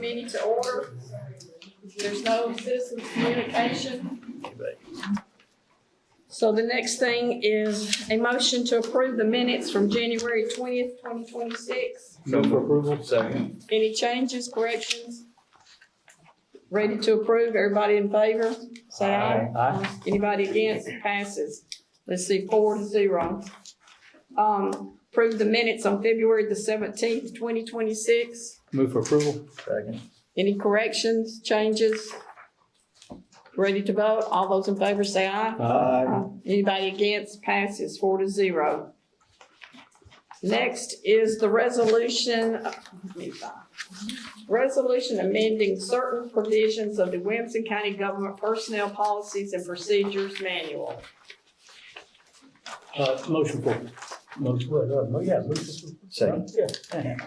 committee to order. There's no citizen communication. So the next thing is a motion to approve the minutes from January 20th, 2026. Move for approval. Second. Any changes, corrections? Ready to approve? Everybody in favor? Say aye. Aye. Anybody against? Passes. Let's see, 4-0. Approve the minutes on February the 17th, 2026. Move for approval. Second. Any corrections, changes? Ready to vote? All those in favor say aye. Aye. Anybody against? Passes 4-0. Next is the resolution amending certain provisions of the Williamson County Government Personnel Policies and Procedures Manual. Motion for. Motion for. Second. Yeah.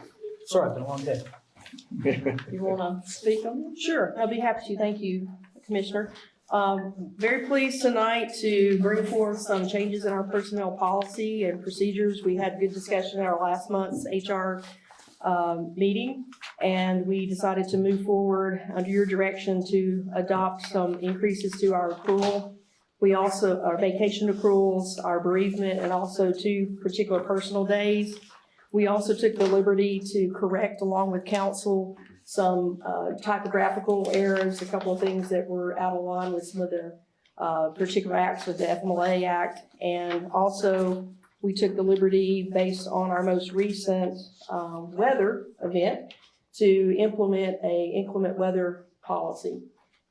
Sorry, it's been a long day. You wanna speak on this? Sure, I'll be happy to. Thank you, Commissioner. Very pleased tonight to bring forth some changes in our personnel policy and procedures. We had good discussion at our last month's HR meeting, and we decided to move forward under your direction to adopt some increases to our accrual. We also, our vacation accruals, our bereavement, and also 2 particular personal days. We also took the liberty to correct, along with council, some typographical errors, a couple of things that were out of line with some of the particular acts with the FMLA Act. And also, we took the liberty, based on our most recent weather event, to implement a inclement weather policy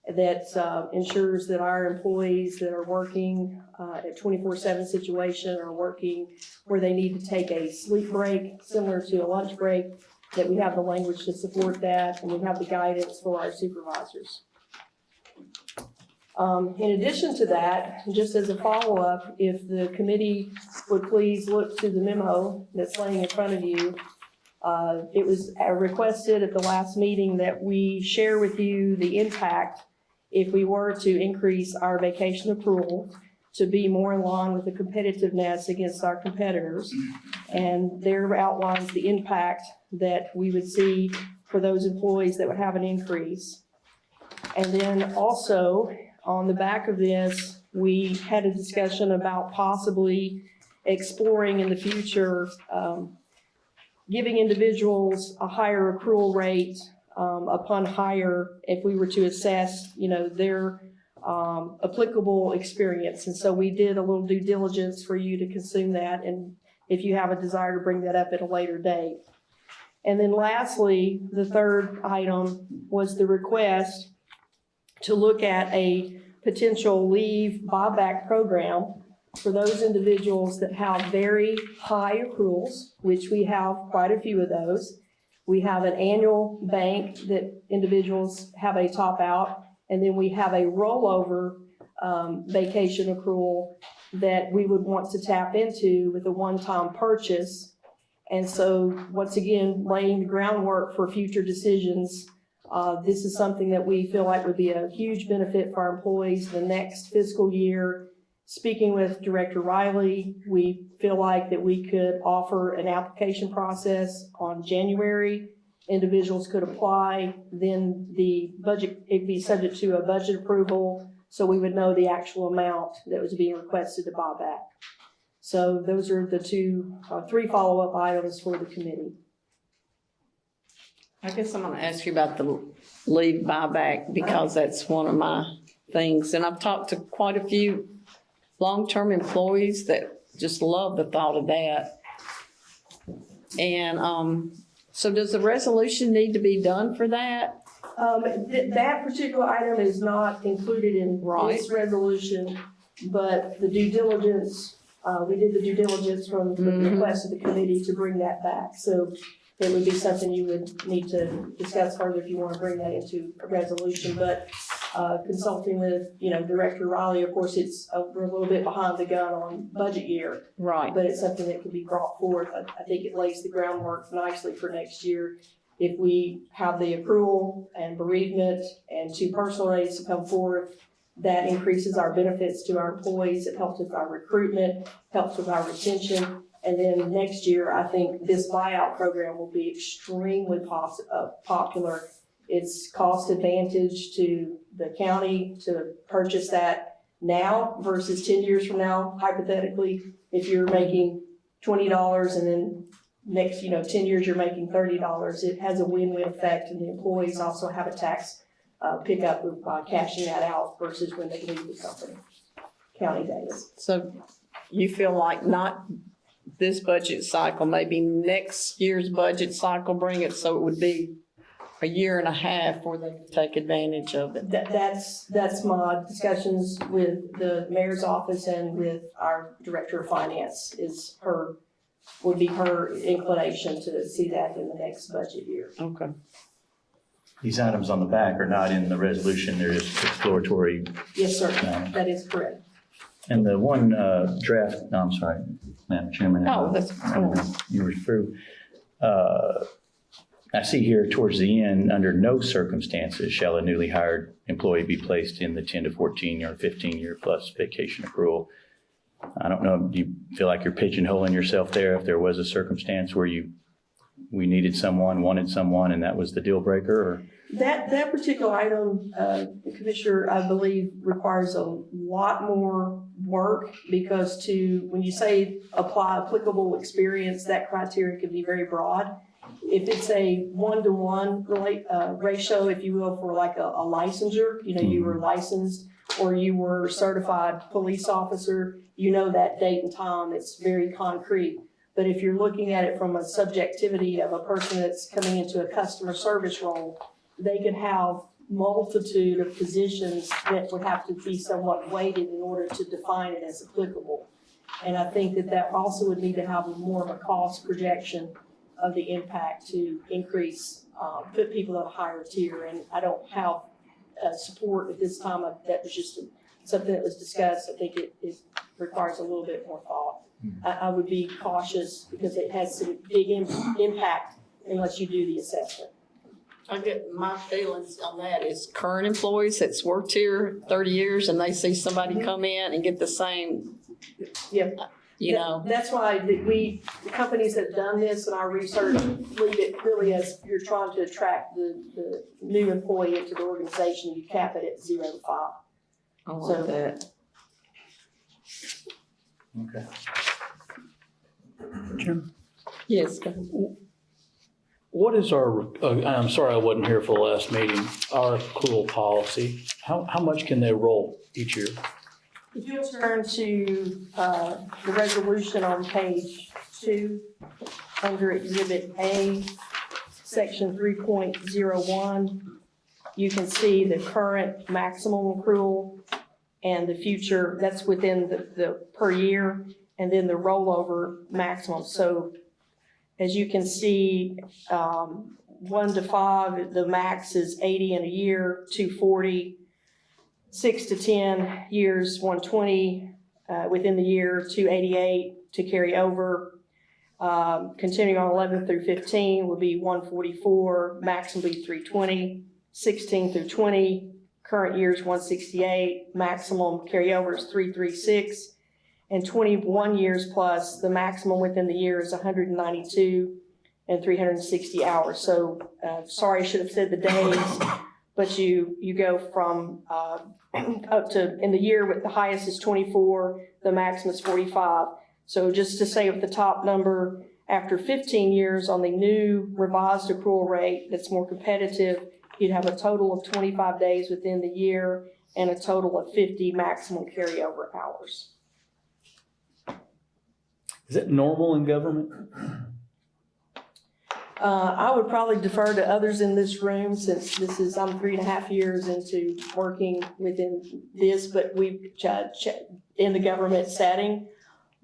that ensures that our employees that are working at 24/7 situation are working where they need to take a sleep break, similar to a lunch break, that we have the language to support that, and we have the guidance for our supervisors. In addition to that, just as a follow-up, if the committee would please look to the memo that's laying in front of you, it was requested at the last meeting that we share with you the impact if we were to increase our vacation accrual to be more in line with the competitiveness against our competitors. And there outlines the impact that we would see for those employees that would have an increase. And then also, on the back of this, we had a discussion about possibly exploring in the future, giving individuals a higher accrual rate upon hire if we were to assess, their applicable experience. And so we did a little due diligence for you to consume that, and if you have a desire to bring that up at a later date. And then lastly, the third item was the request to look at a potential leave buyback program for those individuals that have very high accruals, which we have quite a few of those. We have an annual bank that individuals have a top out, and then we have a rollover vacation accrual that we would want to tap into with a one-time purchase. And so once again, laying the groundwork for future decisions. This is something that we feel like would be a huge benefit for our employees the next fiscal year. Speaking with Director Riley, we feel like that we could offer an application process on January. Individuals could apply, then the budget, it'd be subject to a budget approval, so we would know the actual amount that was being requested to buy back. So those are the three follow-up items for the committee. I guess I'm gonna ask you about the leave buyback, because that's one of my things. And I've talked to quite a few long-term employees that just love the thought of that. And so does the resolution need to be done for that? That particular item is not included in this resolution, but the due diligence, we did the due diligence from the request of the committee to bring that back. So it would be something you would need to discuss further if you want to bring that into a resolution. But consulting with, Director Riley, of course, we're a little bit behind the gun on budget year. Right. But it's something that can be brought forth. I think it lays the groundwork nicely for next year. If we have the accrual and bereavement and 2 personal days to come forth, that increases our benefits to our employees. It helps with our recruitment, helps with our retention. And then next year, I think this buyout program will be extremely popular It's cost advantage to the county to purchase that now versus 10 years from now, hypothetically, if you're making $20 and then next, 10 years you're making $30, it has a win-win effect, and the employees also have a tax pickup by cashing that out versus when they leave the company, county days. So you feel like not this budget cycle, maybe next year's budget cycle, bring it so it would be a year and a half where they could take advantage of it? That's my discussions with the mayor's office and with our director of finance would be her inclination to see that in the next budget year. Okay. These items on the back are not in the resolution, they're just exploratory. Yes, sir, that is correct. And the one draft, no, I'm sorry, Madam Chairman. Oh, that's. You were through. I see here towards the end, under no circumstances shall a newly hired employee be placed in the 10 to 14 or 15-year plus vacation accrual. I don't know, do you feel like you're pigeonholing yourself there if there was a circumstance where we needed someone, wanted someone, and that was the deal breaker? Or? That particular item, Commissioner, I believe requires a lot more work because when you say apply applicable experience, that criteria could be very broad. If it's a one-to-one ratio, if you will, for like a licensure, you were licensed or you were certified police officer, that date and time, it's very concrete. But if you're looking at it from a subjectivity of a person that's coming into a customer service role, they could have multitude of positions that would have to be somewhat weighted in order to define it as applicable. And I think that also would need to have more of a cost projection of the impact to increase, put people at a higher tier. And I don't have support at this time. That was just something that was discussed. I think it requires a little bit more thought. I would be cautious because it has some big impact unless you do the assessment. I get my feelings on that is current employees that's worked here 30 years and they see somebody come in and get the same, Yep. That's why the companies that have done this in our research leave it really as you're trying to attract the new employee into the organization, you cap it at 0 to 5. I like that. Okay. Jim? Yes. Go ahead. What is I'm sorry I wasn't here for the last meeting, our accrual policy? How much can they roll each year? If you'll turn to the resolution on page 2, under Exhibit A, Section 3.01, you can see the current maximum accrual and the future, that's within the per year, and then the rollover maximum. So as you can see, 1 to 5, the max is 80 in a year, 240. 6 to 10 years, 120 within the year, 288 to carry over. Continuing on 11 through 15 will be 144, max will be 320. 16 through 20, current year is 168, maximum carryover is 336. And 21 years plus, the maximum within the year is 192 and 360 hours. So, sorry, I should have said the days, but you go from up to, in the year with the highest is 24, the maximum is 45. So just to say with the top number, after 15 years on the new revised accrual rate that's more competitive, you'd have a total of 25 days within the year and a total of 50 maximum carryover hours. Is that normal in government? I would probably defer to others in this room since I'm 3.5 years into working within this, but we've in the government setting.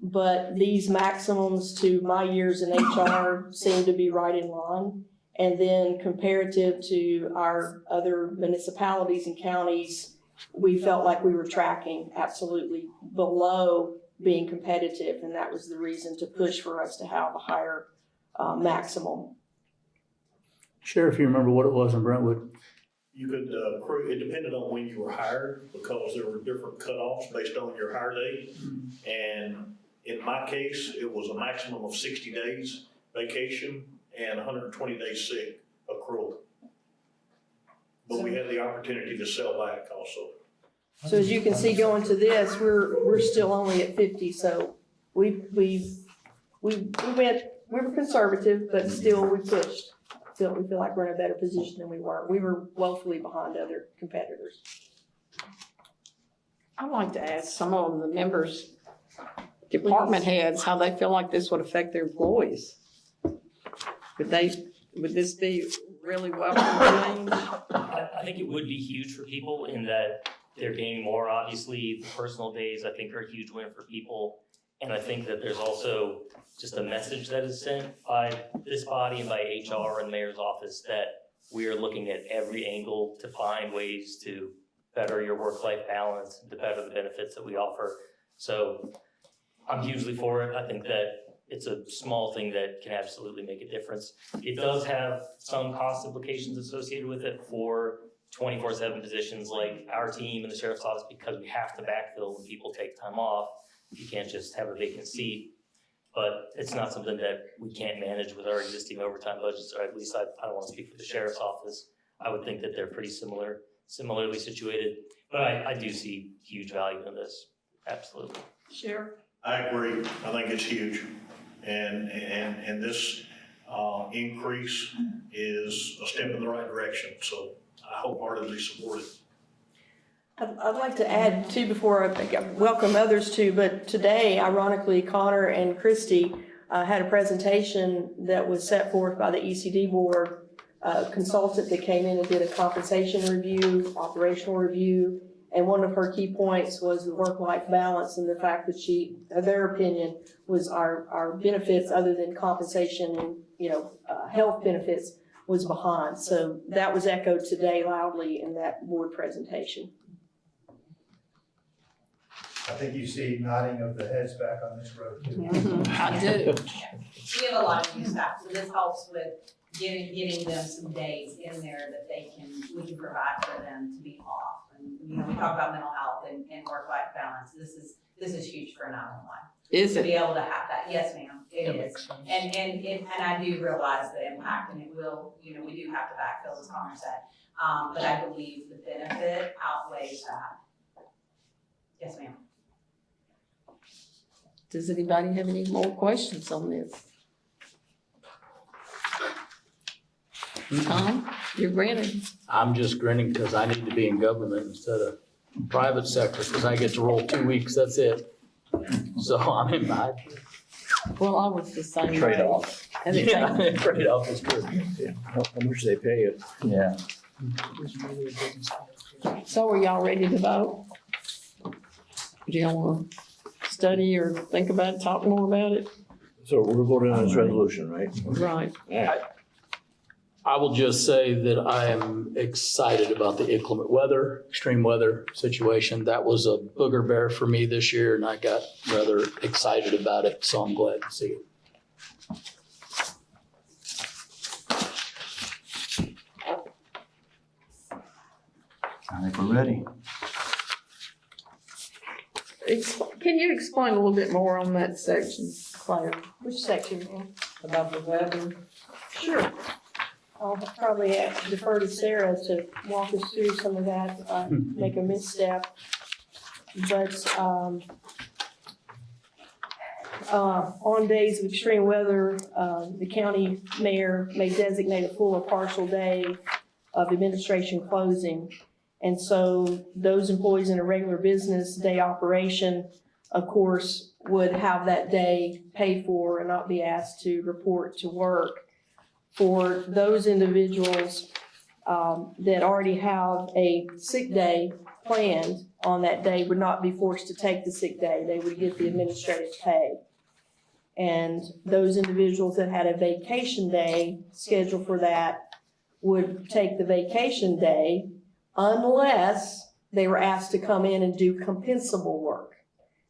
But these maximums to my years in HR seem to be right in line. And then comparative to our other municipalities and counties, we felt like we were tracking absolutely below being competitive. And that was the reason to push for us to have a higher maximum. Sheriff, you remember what it was in Brentwood? You could accrue, it depended on when you were hired because there were different cutoffs based on your hire date. And in my case, it was a maximum of 60 days vacation and 120 days sick accrual. but we have the opportunity to sell back also. So as you can see going to this, we're still only at 50, so we were conservative, but still we pushed. So we feel like we're in a better position than we were. We were woefully behind other competitors. I'd like to ask some of the members, department heads, how they feel like this would affect their employees. Would this be really welcome change? I think it would be huge for people in that they're gaining more. Obviously, the personal days, I think, are a huge win for people. And I think that there's also just a message that is sent by this body and by HR and the mayor's office that we are looking at every angle to find ways to better your work-life balance, to better the benefits that we offer. So I'm hugely for it. I think that it's a small thing that can absolutely make a difference. It does have some cost implications associated with it for 24/7 positions like our team and the sheriff's office, because we have to backfill when people take time off. You can't just have a vacant seat. But it's not something that we can't manage with our existing overtime budgets, or at least I don't want to speak for the sheriff's office. I would think that they're pretty similarly situated, but I do see huge value in this, absolutely. Sheriff? I agree. I think it's huge. And this increase is a step in the right direction. So I wholeheartedly support it. I'd like to add too, before I welcome others too, but today, ironically, Connor and Christy had a presentation that was set forth by the ECD board, consultant that came in and did a compensation review, operational review, and one of her key points was the work-life balance and the fact that their opinion was our benefits other than compensation and, health benefits was behind. So that was echoed today loudly in that board presentation. I think you see nodding of the heads back on this road too. I do. We have a lot of new staff, so this helps with getting them some days in there that we can provide for them to be off. And, we talk about mental health and work-life balance. This is huge for 911. Is To be it? able to have that, yes ma'am, it is. And I do realize the impact, and it will, we do have to backfill, as Connor said. But I believe the benefit outweighs that. Yes ma'am. Does anybody have any more questions on this? Tom, you're grinning. I'm just grinning because I need to be in government instead of private sector, because I get to roll 2 weeks, that's it. So I'm in my. Well, I was the same way. Trade-off. And it Yeah, takes- trade-off is good. How much they pay it? Yeah. So are y'all ready to vote? Do y'all want to study or think about it, talk more about it? So we're voting on this resolution, right? Right. I will just say that I am excited about the inclement weather, extreme weather situation. That was a booger bear for me this year, and I got rather excited about it, so I'm glad to see it. I think we're ready. Can you explain a little bit more on that section, Claire, Which section, ma'am? about the weather? Sure. I'll probably defer to Sarah to walk us through some of that, make a misstep. But, on days of extreme weather, the county mayor may designate a full or partial day of administration closing. And so those employees in a regular business day operation, of course, would have that day paid for and not be asked to report to work. For those individuals that already have a sick day planned on that day would not be forced to take the sick day. They would get the administrative pay. And those individuals that had a vacation day scheduled for that would take the vacation day unless they were asked to come in and do compensable work.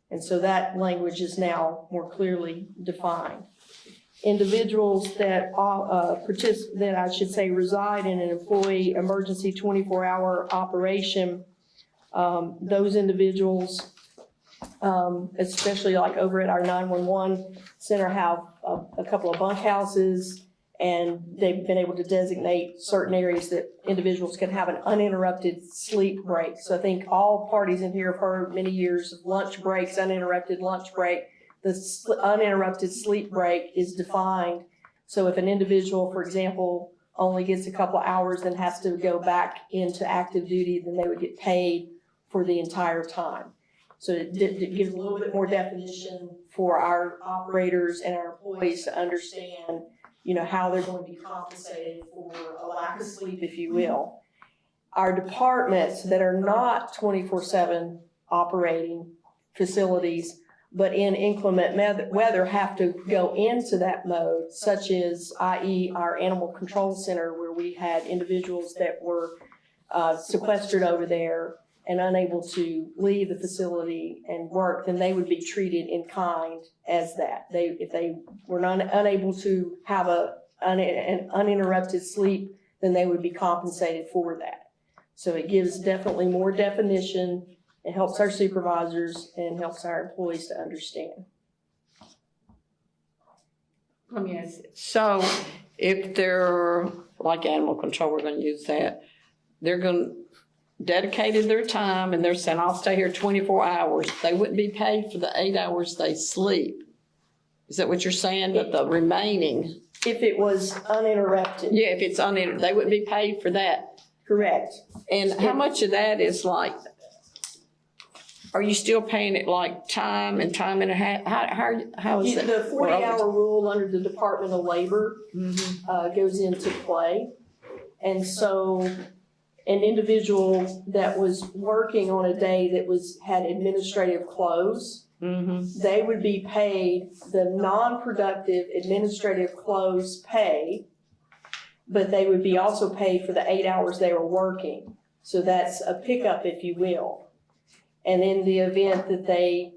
And so that language is now more clearly defined. Individuals that reside in an employee emergency 24-hour operation, those individuals, especially like over at our 911 center, have a couple of bunkhouses And they've been able to designate certain areas that individuals can have an uninterrupted sleep break. So I think all parties in here have heard many years of lunch breaks, uninterrupted lunch break. The uninterrupted sleep break is defined. So if an individual, for example, only gets a couple of hours and has to go back into active duty, then they would get paid for the entire time. So it gives a little bit more definition for our operators and our employees to understand, you know, how they're going to be compensated for a lack of sleep, if you will. Our departments that are not 24/7 operating facilities, but in inclement weather have to go into that mode, such as, i.e. our animal control center, where we had individuals that were sequestered over there and unable to leave the facility and work, then they would be treated in kind as that. If they were unable to have an uninterrupted sleep, then they would be compensated for that. So it gives definitely more definition. It helps our supervisors and helps our employees to understand. Let me ask you. So if they're like animal control, we're going to use that. They're going to dedicated their time and they're saying, I'll stay here 24 hours. They wouldn't be paid for the 8 hours they sleep. Is that what you're saying? That the remaining? If it was uninterrupted. Yeah, if it's uninterrupted, they wouldn't be paid for that. Correct. And how much of that is like, are you still paying it like time and time and a half? How is that? The 40-hour rule under the Department of Labor goes into play. And so an individual that was working on a day that had administrative close, they would be paid the non-productive administrative close pay, but they would be also paid for the 8 hours they were working. So that's a pickup, if you will. And in the event that they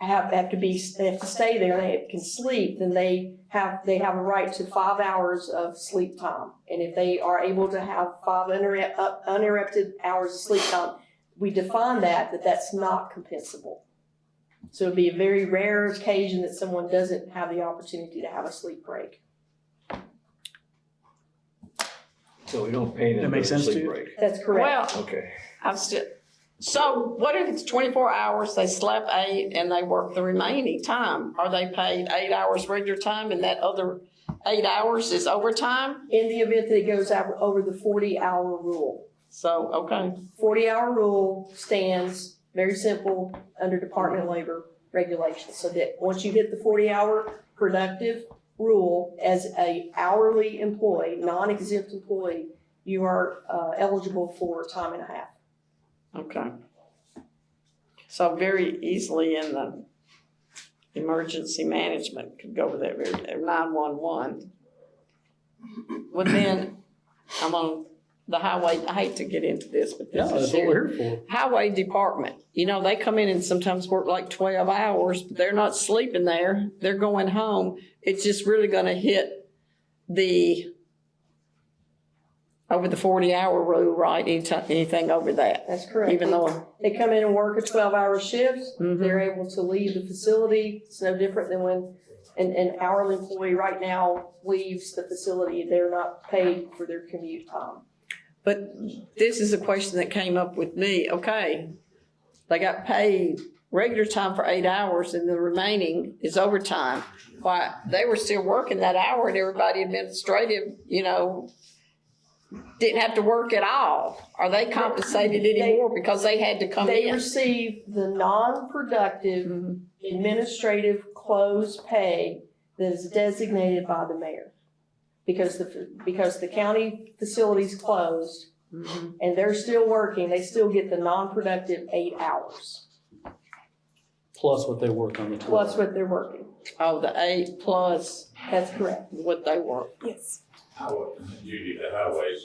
have to stay there and they can sleep, then they have a right to 5 hours of sleep time. And if they are able to have 5 uninterrupted hours of sleep time, we define that's not compensable. So it'd be a very rare occasion that someone doesn't have the opportunity to have a sleep break. So we don't pay them That makes for the sense to sleep you? break. That's correct. Well, Okay. so what if it's 24 hours, they slept 8 and they work the remaining time? Are they paid 8 hours regular time and that other 8 hours is overtime? In the event that it goes over the 40-hour rule. So, okay. 40-hour rule stands, very simple, under Department of Labor regulations. So that once you hit the 40-hour productive rule as a hourly employee, non-exempt employee, you are eligible for time and a half. Okay. So very easily in the emergency management could go with that, 911. Well, then I'm on the highway. I hate to get into this, but this Yeah, is that's what we're serious. here for. Highway department. You know, they come in and sometimes work like 12 hours, but they're not sleeping there. They're going home. It's just really going to hit over the 40-hour rule, right? Anything over that. That's correct. Even though They come in and work a 12-hour shift, they're able to leave the facility. It's no different than when an hourly employee right now leaves the facility. They're not paid for their commute time. But this is a question that came up with me. Okay, they got paid regular time for 8 hours and the remaining is overtime. Why, they were still working that hour and everybody administrative, didn't have to work at all. Are they compensated anymore because they had to come They in? receive the non-productive administrative close pay that is designated by the mayor. Because the county facility's closed and they're still working, they still get the non-productive 8 hours. Plus what they work on the 12. Plus what they're working. Oh, the 8 plus That's correct. what they work. Yes. Judy, the highway's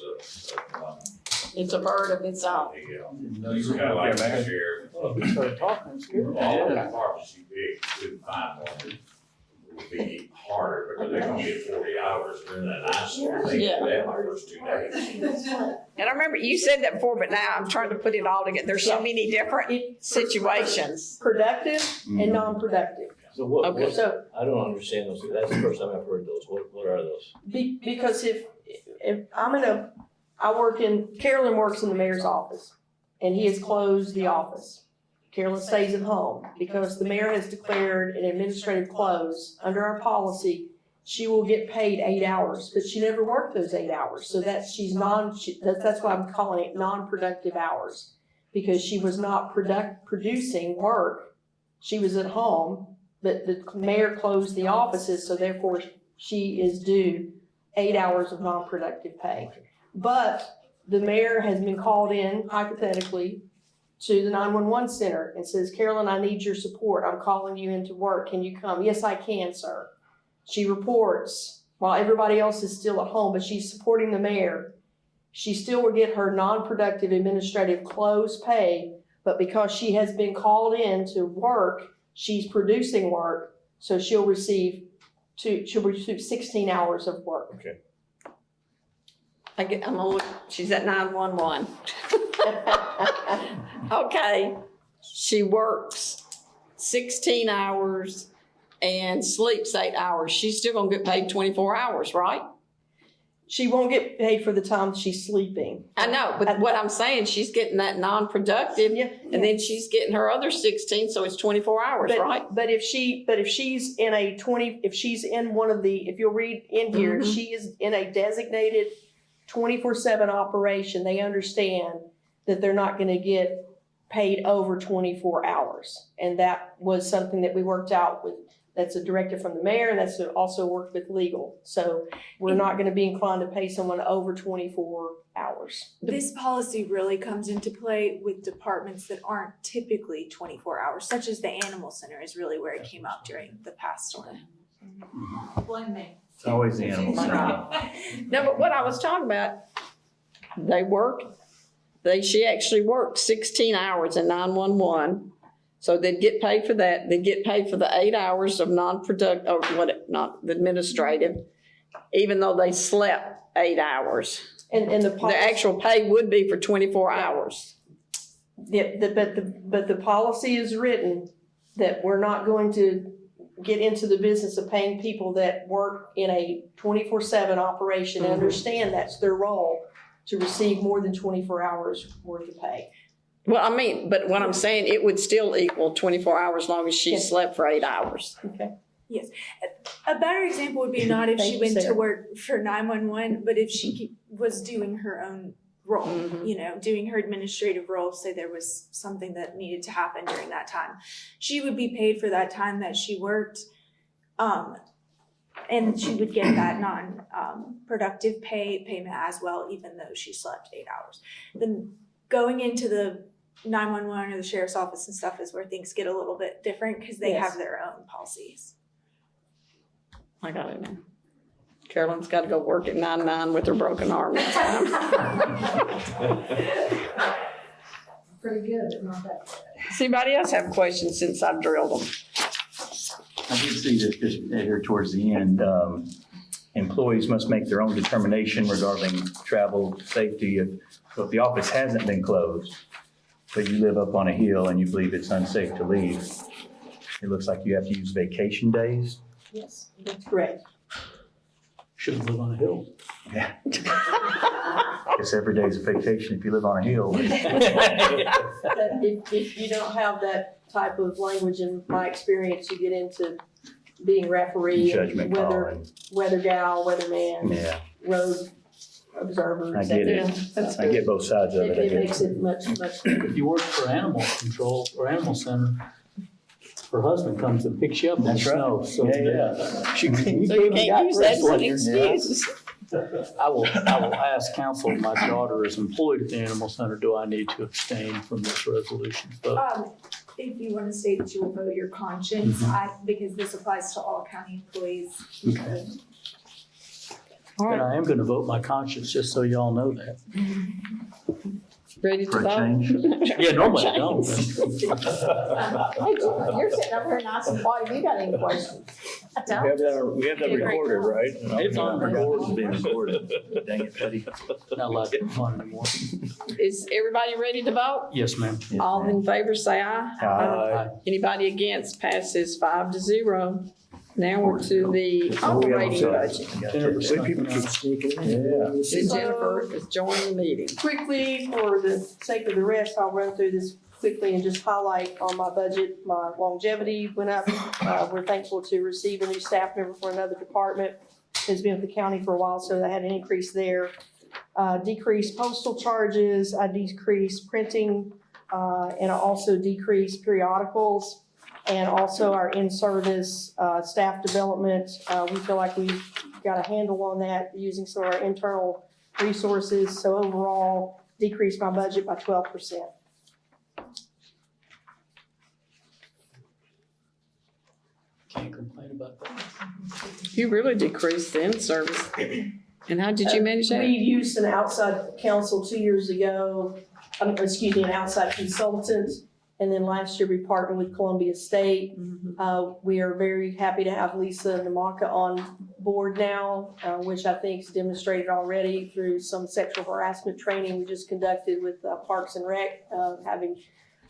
It's a bird of its own. it's kind of like last year, Well, we started talking, I'm scared. all the departments you pick, couldn't find one. It would be harder because they're gonna get 40 hours during that night. They Yeah. do that the first 2 days. And I remember you said that before, but now I'm trying to put it all together. There's so many different situations. Productive and non-productive. So what, Okay. what, So, I don't understand those, that's the first time I've heard those, what are those? because if Carolyn works in the mayor's office, and he has closed the office. Carolyn stays at home, because the mayor has declared an administrative close, under our policy, she will get paid 8 hours, but she never worked those 8 hours, so that's why I'm calling it non-productive hours. Because she was not producing work, she was at home, but the mayor closed the offices, so therefore she is due 8 hours of non-productive pay. But the mayor has been called in hypothetically to the 911 center and says, Carolyn, I need your support. I'm calling you into work. Can you come? Yes, I can, sir. She reports while everybody else is still at home, but she's supporting the mayor. She still will get her non-productive administrative close pay, but because she has been called in to work, she's producing work, so she'll receive 16 hours of work. Okay. I'm gonna look, she's at 911. Okay, she works 16 hours and sleeps 8 hours. She's still gonna get paid 24 hours, right? She won't get paid for the time she's sleeping. I know, but what I'm saying, she's getting that non-productive, Yeah. and then she's getting her other 16, so it's 24 hours, right? But if she's in if you'll read in here, if Mhm. she is in a designated 24/7 operation, they understand that they're not gonna get paid over 24 hours. And that was something that we worked out with, that's a directive from the mayor, and that's also worked with legal. So we're not gonna be inclined to pay someone over 24 hours. This policy really comes into play with departments that aren't typically 24 hours, such as the animal center is really where it came up during the past one. Blame me. It's always the animal center. No, but what I was talking about, she actually worked 16 hours in 911. So they'd get paid for that. They'd get paid for the 8 hours of not administrative, even though they slept 8 hours. And the The policy. actual pay would be for 24 hours. Yeah, but the policy is written that we're not going to get into the business of paying people that work in a 24/7 operation and understand that's their role to receive more than 24 hours worth of pay. Well, I mean, but what I'm saying, it would still equal 24 hours as long as she Yes. slept for 8 hours. Okay. A better example would be not if Thank she you, went to Sarah. work for 911, but if she was doing her own role, Mhm. doing her administrative role, say there was something that needed to happen during that time. She would be paid for that time that she worked, and she would get that non-productive payment as well, even though she slept 8 hours. Then going into the 911 or the sheriff's office and stuff is where things get a little bit different because they Yes. have their own policies. I got it now. Carolyn's got to go work at 9/9 with her broken arm next time. Pretty good, but not that good. Does anybody else have questions since I've drilled them? I did see that just here towards the end, employees must make their own determination regarding travel safety. So if the office hasn't been closed, but you live up on a hill and you believe it's unsafe to leave, it looks like you have to use vacation days. Yes, that's correct. Shouldn't live on a hill. Yeah. Guess every day is a vacation if you live on a hill. But if you don't have that type of language, in my experience, you get into being referee, Judgment call and, weather gal, weatherman, yeah, road observer. I get it. That's I get both sides of it. I It get makes it much. If you work for animal control or animal center, her husband comes and picks you up in the That's right. snow. So Yeah. She, So you can't use that as an excuse. I will ask counsel, my daughter is employed at the animal center, do I need to abstain from this resolution? But If you want to state that you will vote your conscience, because this applies to all county employees. Okay. All And right. I am gonna vote my conscience, just so y'all know that. Ready to For a vote? change? Yeah, normally I don't. Hey, John, you're sitting up here nice and quiet. Have you got any questions? We have that recorded, right? It's on record. It's being recorded. Dang it, Betty. Not allowed to get fun anymore. Is everybody ready to vote? Yes, ma'am. Yes, All ma'am. in favor, say aye. Aye. Anybody against? Passes 5-0. Now we're to the operating budget. People keep sneaking in. Yeah. Jennifer is joining the meeting. Quickly, for the sake of the rest, I'll run through this quickly and just highlight on my budget, my longevity went up. We're thankful to receive a new staff member for another department. Has been with the county for a while, so that had an increase there. Decreased postal charges, I decreased printing, and I also decreased periodicals. And also our in-service, staff development, we feel like we've got a handle on that using some of our internal resources. So overall, decreased my budget by 12%. Can't complain about that. You really decreased the in-service. And how did you manage that? We used an outside counsel 2 years ago, an outside consultant. And then last year we partnered with Columbia State. We are very happy to have Lisa Namaka on board now, which I think is demonstrated already through some sexual harassment training we just conducted with Parks and Rec, having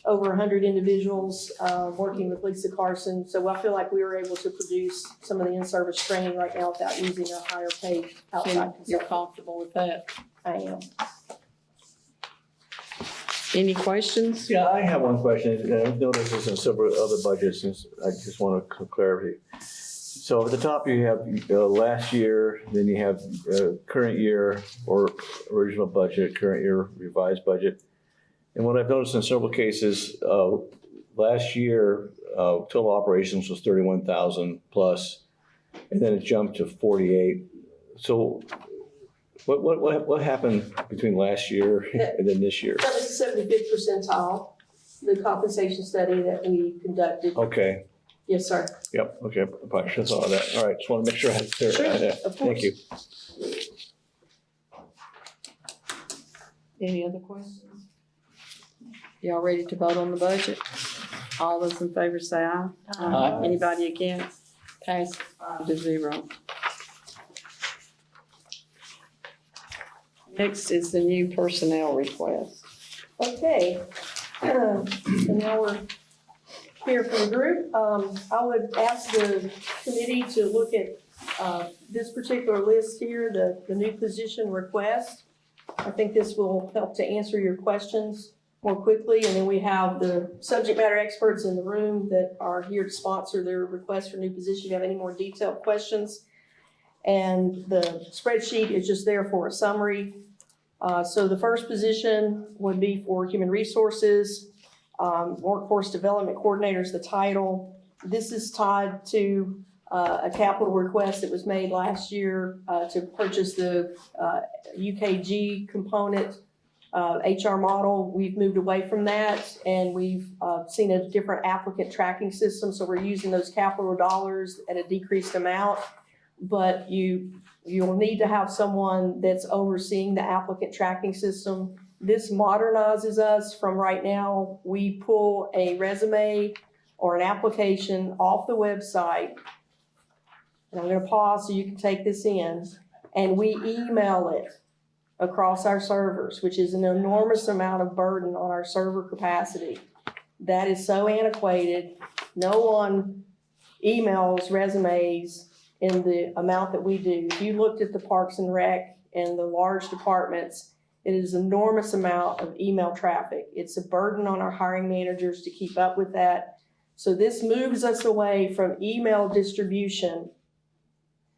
over 100 individuals working with Lisa Carson. So I feel like we were able to produce some of the in-service training right now without using a higher paid outside And you're consultant. comfortable with that? I am. Any questions? Yeah, I have one question. I've noticed this in several other budgets, and I just want clarity. So at the top, you have last year, then you have current year or original budget, current year revised budget. And what I've noticed in several cases, last year, total operations was 31,000 plus, and then it jumped to 48. So what happened between last year and then this year? That was the 75th percentile, the compensation study that we conducted. Okay, Yes, sir. yep, okay, I probably should have thought of that. All right, just want to make sure I had it clear. Sure, Yeah, of Thank course. you. Any other questions? Y'all ready to vote on the budget? All those in favor say aye. Aye. Anybody against? Pass 5-0. Next is the new personnel request. Okay, so now we're here for the group. I would ask the committee to look at this particular list here, the new position request. I think this will help to answer your questions more quickly, and then we have the subject matter experts in the room that are here to sponsor their request for new position. If you have any more detailed questions. And the spreadsheet is just there for a summary. So the first position would be for human resources, workforce development coordinator is the title. This is tied to a capital request that was made last year to purchase the UKG component HR model. We've moved away from that, and we've seen a different applicant tracking system. So we're using those capital dollars at a decreased amount. But you'll need to have someone that's overseeing the applicant tracking system. This modernizes us from right now. We pull a resume or an application off the website. And I'm gonna pause so you can take this in. And we email it across our servers, which is an enormous amount of burden on our server capacity. That is so antiquated. No one emails resumes in the amount that we do. If you looked at the Parks and Rec and the large departments, it is an enormous amount of email traffic. It's a burden on our hiring managers to keep up with that. So this moves us away from email distribution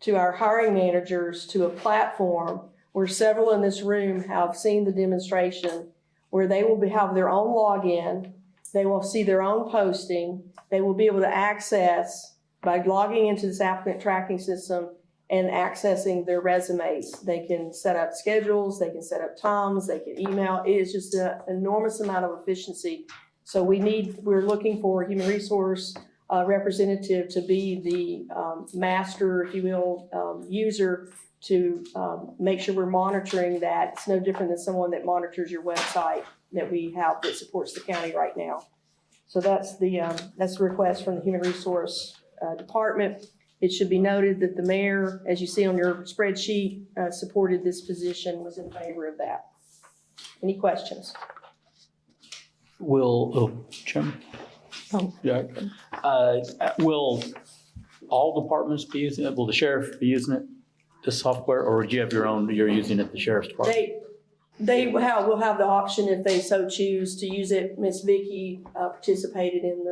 to our hiring managers to a platform where several in this room have seen the demonstration, where they will have their own login, they will see their own posting, they will be able to access by logging into this applicant tracking system and accessing their resumes. They can set up schedules, they can set up times, they can email. It is just an enormous amount of efficiency. So we're looking for a human resource representative to be the master, if you will, user to make sure we're monitoring that. It's no different than someone that monitors your website that we have that supports the county right now. So that's the request from the Human Resource Department. It should be noted that the mayor, as you see on your spreadsheet, supported this position, was in favor of that. Any questions? Chairman? Oh. Yeah. Will all departments be using it? Will the sheriff be using it, this software, or do you have your own, you're using it, the sheriff's department? They will have the option if they so choose to use it. Miss Vicky participated in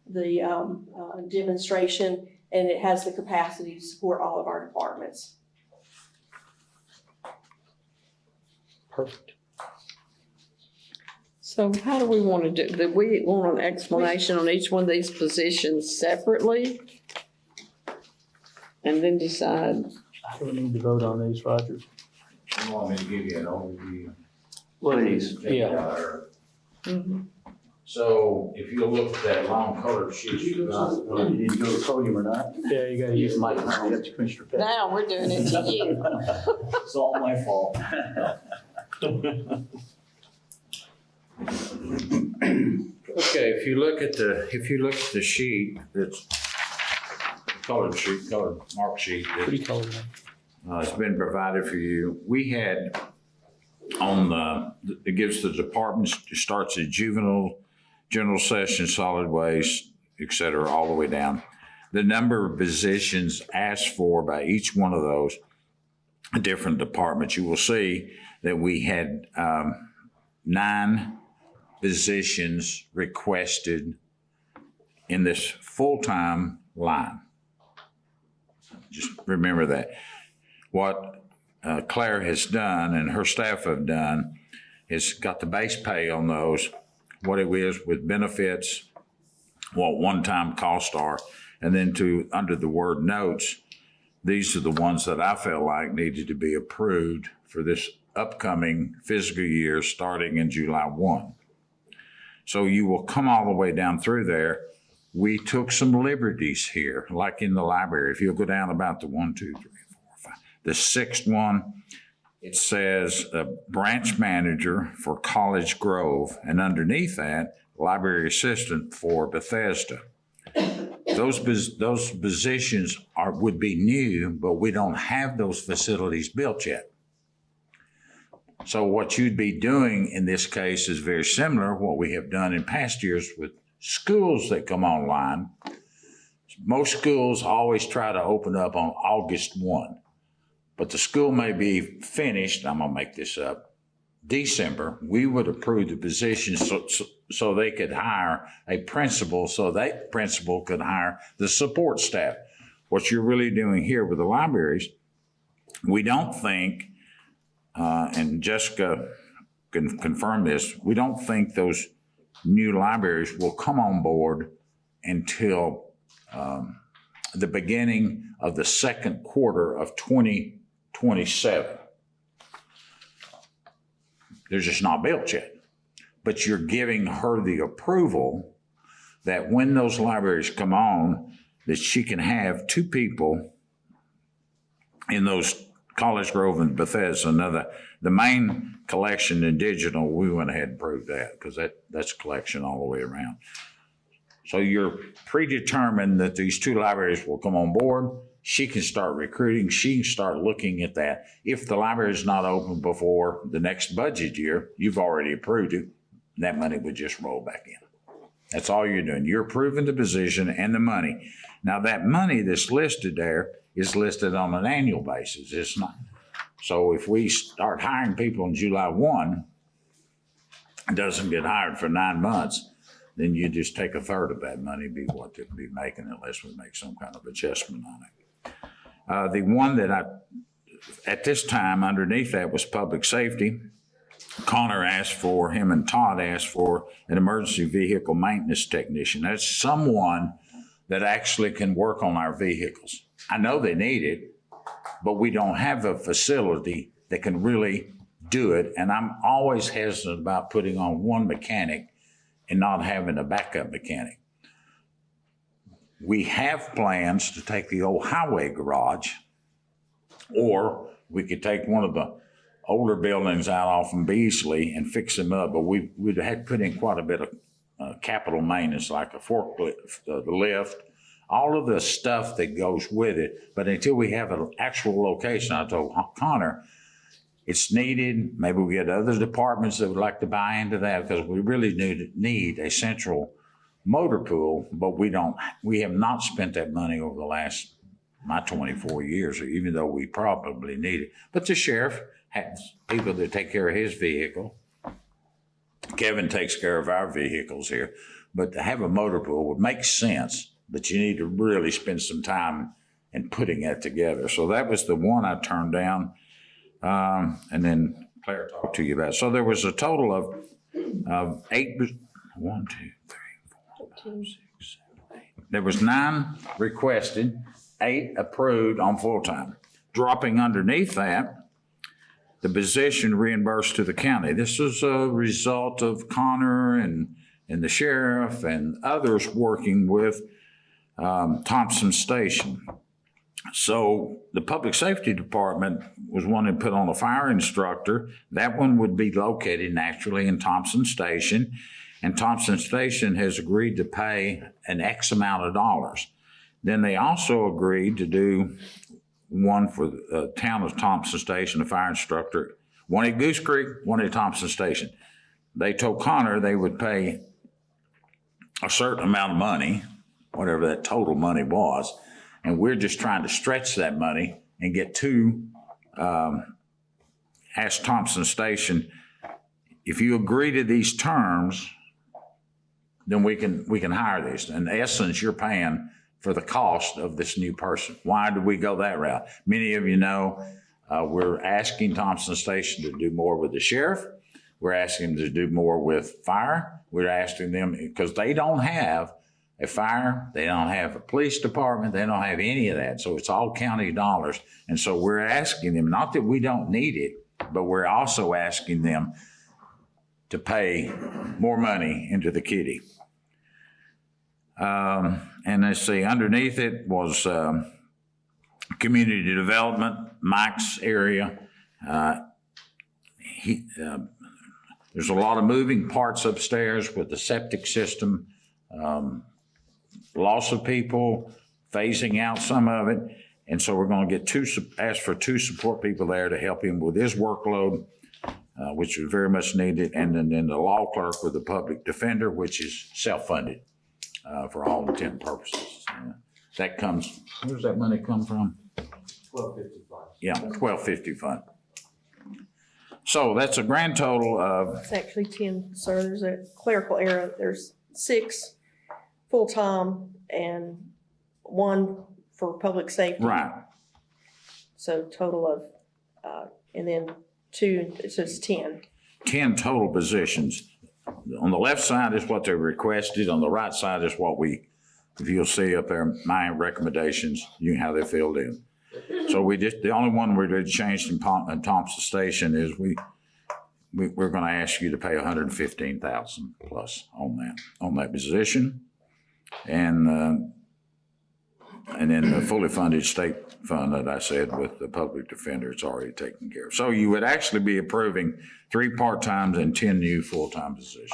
the demonstration, and it has the capacity to support all of our departments. Perfect. So how do we want to do we want an explanation on each one of these positions separately? And then decide? I don't need to vote on these, Roger. You want me to give you an overview? Please. Yeah. Mhm. So if you look at that long colored sheet you got, You need to go to the podium or not? Yeah, you gotta use my. That's Commissioner Peck. Now we're doing it to you. It's all my fault. okay, if you look at the sheet, that's colored mark sheet that Pretty colored. it's been provided for you. We had it gives the departments, it starts at juvenile, general session, solid waste, et cetera, all the way down. The number of positions asked for by each one of those different departments, you will see that we had 9 positions requested in this full-time line. Just remember that. What Claire has done and her staff have done is got the base pay on those, what it is with benefits, what one-time costs are, and then under the word notes, these are the ones that I felt like needed to be approved for this upcoming fiscal year starting in July 1. So you will come all the way down through there. We took some liberties here, like in the library. If you'll go down about the 1, 2, 3, 4, 5, the 6th one, it says branch manager for College Grove, and underneath that, library assistant for Bethesda. Those positions would be new, but we don't have those facilities built yet. So what you'd be doing in this case is very similar to what we have done in past years with schools that come online. Most schools always try to open up on August 1, but the school may be finished, I'm gonna make this up, December. We would approve the position so they could hire a principal, so that principal could hire the support staff. What you're really doing here with the libraries, we don't think, and Jessica can confirm this, we don't think those new libraries will come on board until the beginning of the second quarter of 2027. They're just not built yet. But you're giving her the approval that when those libraries come on, that she can have 2 people in those College Grove and Bethesda. Now, the main collection and digital, we went ahead and proved that because that's collection all the way around. So you're predetermined that these 2 libraries will come on board. She can start recruiting. She can start looking at that. If the library is not open before the next budget year, you've already approved it. That money would just roll back in. That's all you're doing. You're approving the position and the money. Now, that money that's listed there is listed on an annual basis. It's not. So if we start hiring people on July 1, it doesn't get hired for 9 months, then you just take 1/3 of that money, be what they'll be making, unless we make some kind of adjustment on it. The one that at this time underneath that was public safety. Connor asked for, him and Todd asked for an emergency vehicle maintenance technician. That's someone that actually can work on our vehicles. I know they need it, but we don't have a facility that can really do it. And I'm always hesitant about putting on one mechanic and not having a backup mechanic. We have plans to take the old highway garage Or we could take one of the older buildings out off in Beasley and fix them up, but we'd had put in quite a bit of capital maintenance, like a forklift, the lift, all of the stuff that goes with it. But until we have an actual location, I told Connor, it's needed. Maybe we get other departments that would like to buy into that, because we really need a central motor pool, but we have not spent that money over the last, my 24 years, even though we probably need it. But the sheriff has people that take care of his vehicle. Kevin takes care of our vehicles here. But to have a motor pool would make sense, but you need to really spend some time in putting that together. So that was the one I turned down. And then Claire talked to you about it. So there was a total of 8, 1, 2, 3, 4, 5, 6, 7, 8. There was 9 requested, 8 approved on full-time. Dropping underneath that, the position reimbursed to the county. This is a result of Connor and the sheriff and others working with Thompson Station. So the public safety department was wanting to put on a fire instructor. That one would be located naturally in Thompson Station, and Thompson Station has agreed to pay an X amount of dollars. Then they also agreed to do one for the town of Thompson Station, a fire instructor, one at Goose Creek, one at Thompson Station. They told Connor they would pay a certain amount of money, whatever that total money was, and we're just trying to stretch that money and get to ask Thompson Station, if you agree to these terms, then we can hire this. In essence, you're paying for the cost of this new person. Why do we go that route? Many of you know we're asking Thompson Station to do more with the sheriff. We're asking them to do more with fire. We're asking them, because they don't have a fire, they don't have a police department, they don't have any of that. So it's all county dollars. And so we're asking them, not that we don't need it, but we're also asking them to pay more money into the kitty. And let's see, underneath it was community development, Mike's area. There's a lot of moving parts upstairs with the septic system, loss of people, phasing out some of it. And so we're going to ask for 2 support people there to help him with his workload, which was very much needed. And then the law clerk with the public defender, which is self-funded for all intent and purposes. That comes, where does that money come from? 1255. Yeah, 1250 fund. So that's a grand total of, It's actually 10, sir. There's a clerical error. There's 6 full-time and 1 for public safety. right, So total of, and then 2, it says 10. 10 total positions. On the left side is what they requested. On the right side is what if you'll see up there, my recommendations, how they filled in. So the only one we did change in Thompson Station is we're going to ask you to pay $115,000 plus on that position. And then the fully funded state fund that I said with the public defender, it's already taken care of. So you would actually be approving 3 part-times and 10 new full-time positions.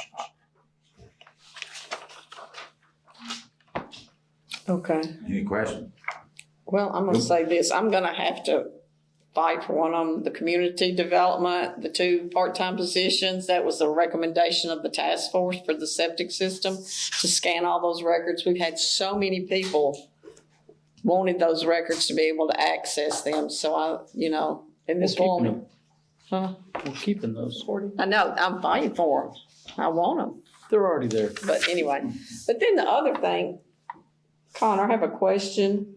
Okay. Any questions? Well, I'm gonna say this, I'm gonna have to fight for one of them, the community development, the 2 part-time positions. That was the recommendation of the task force for the septic system, to scan all those records. We've had so many people wanted those records to be able to access them, so in this We're keeping woman. Huh? We're keeping those. I know, I'm fighting for them. I want them. They're already there. But anyway, but then the other thing, Connor, I have a question.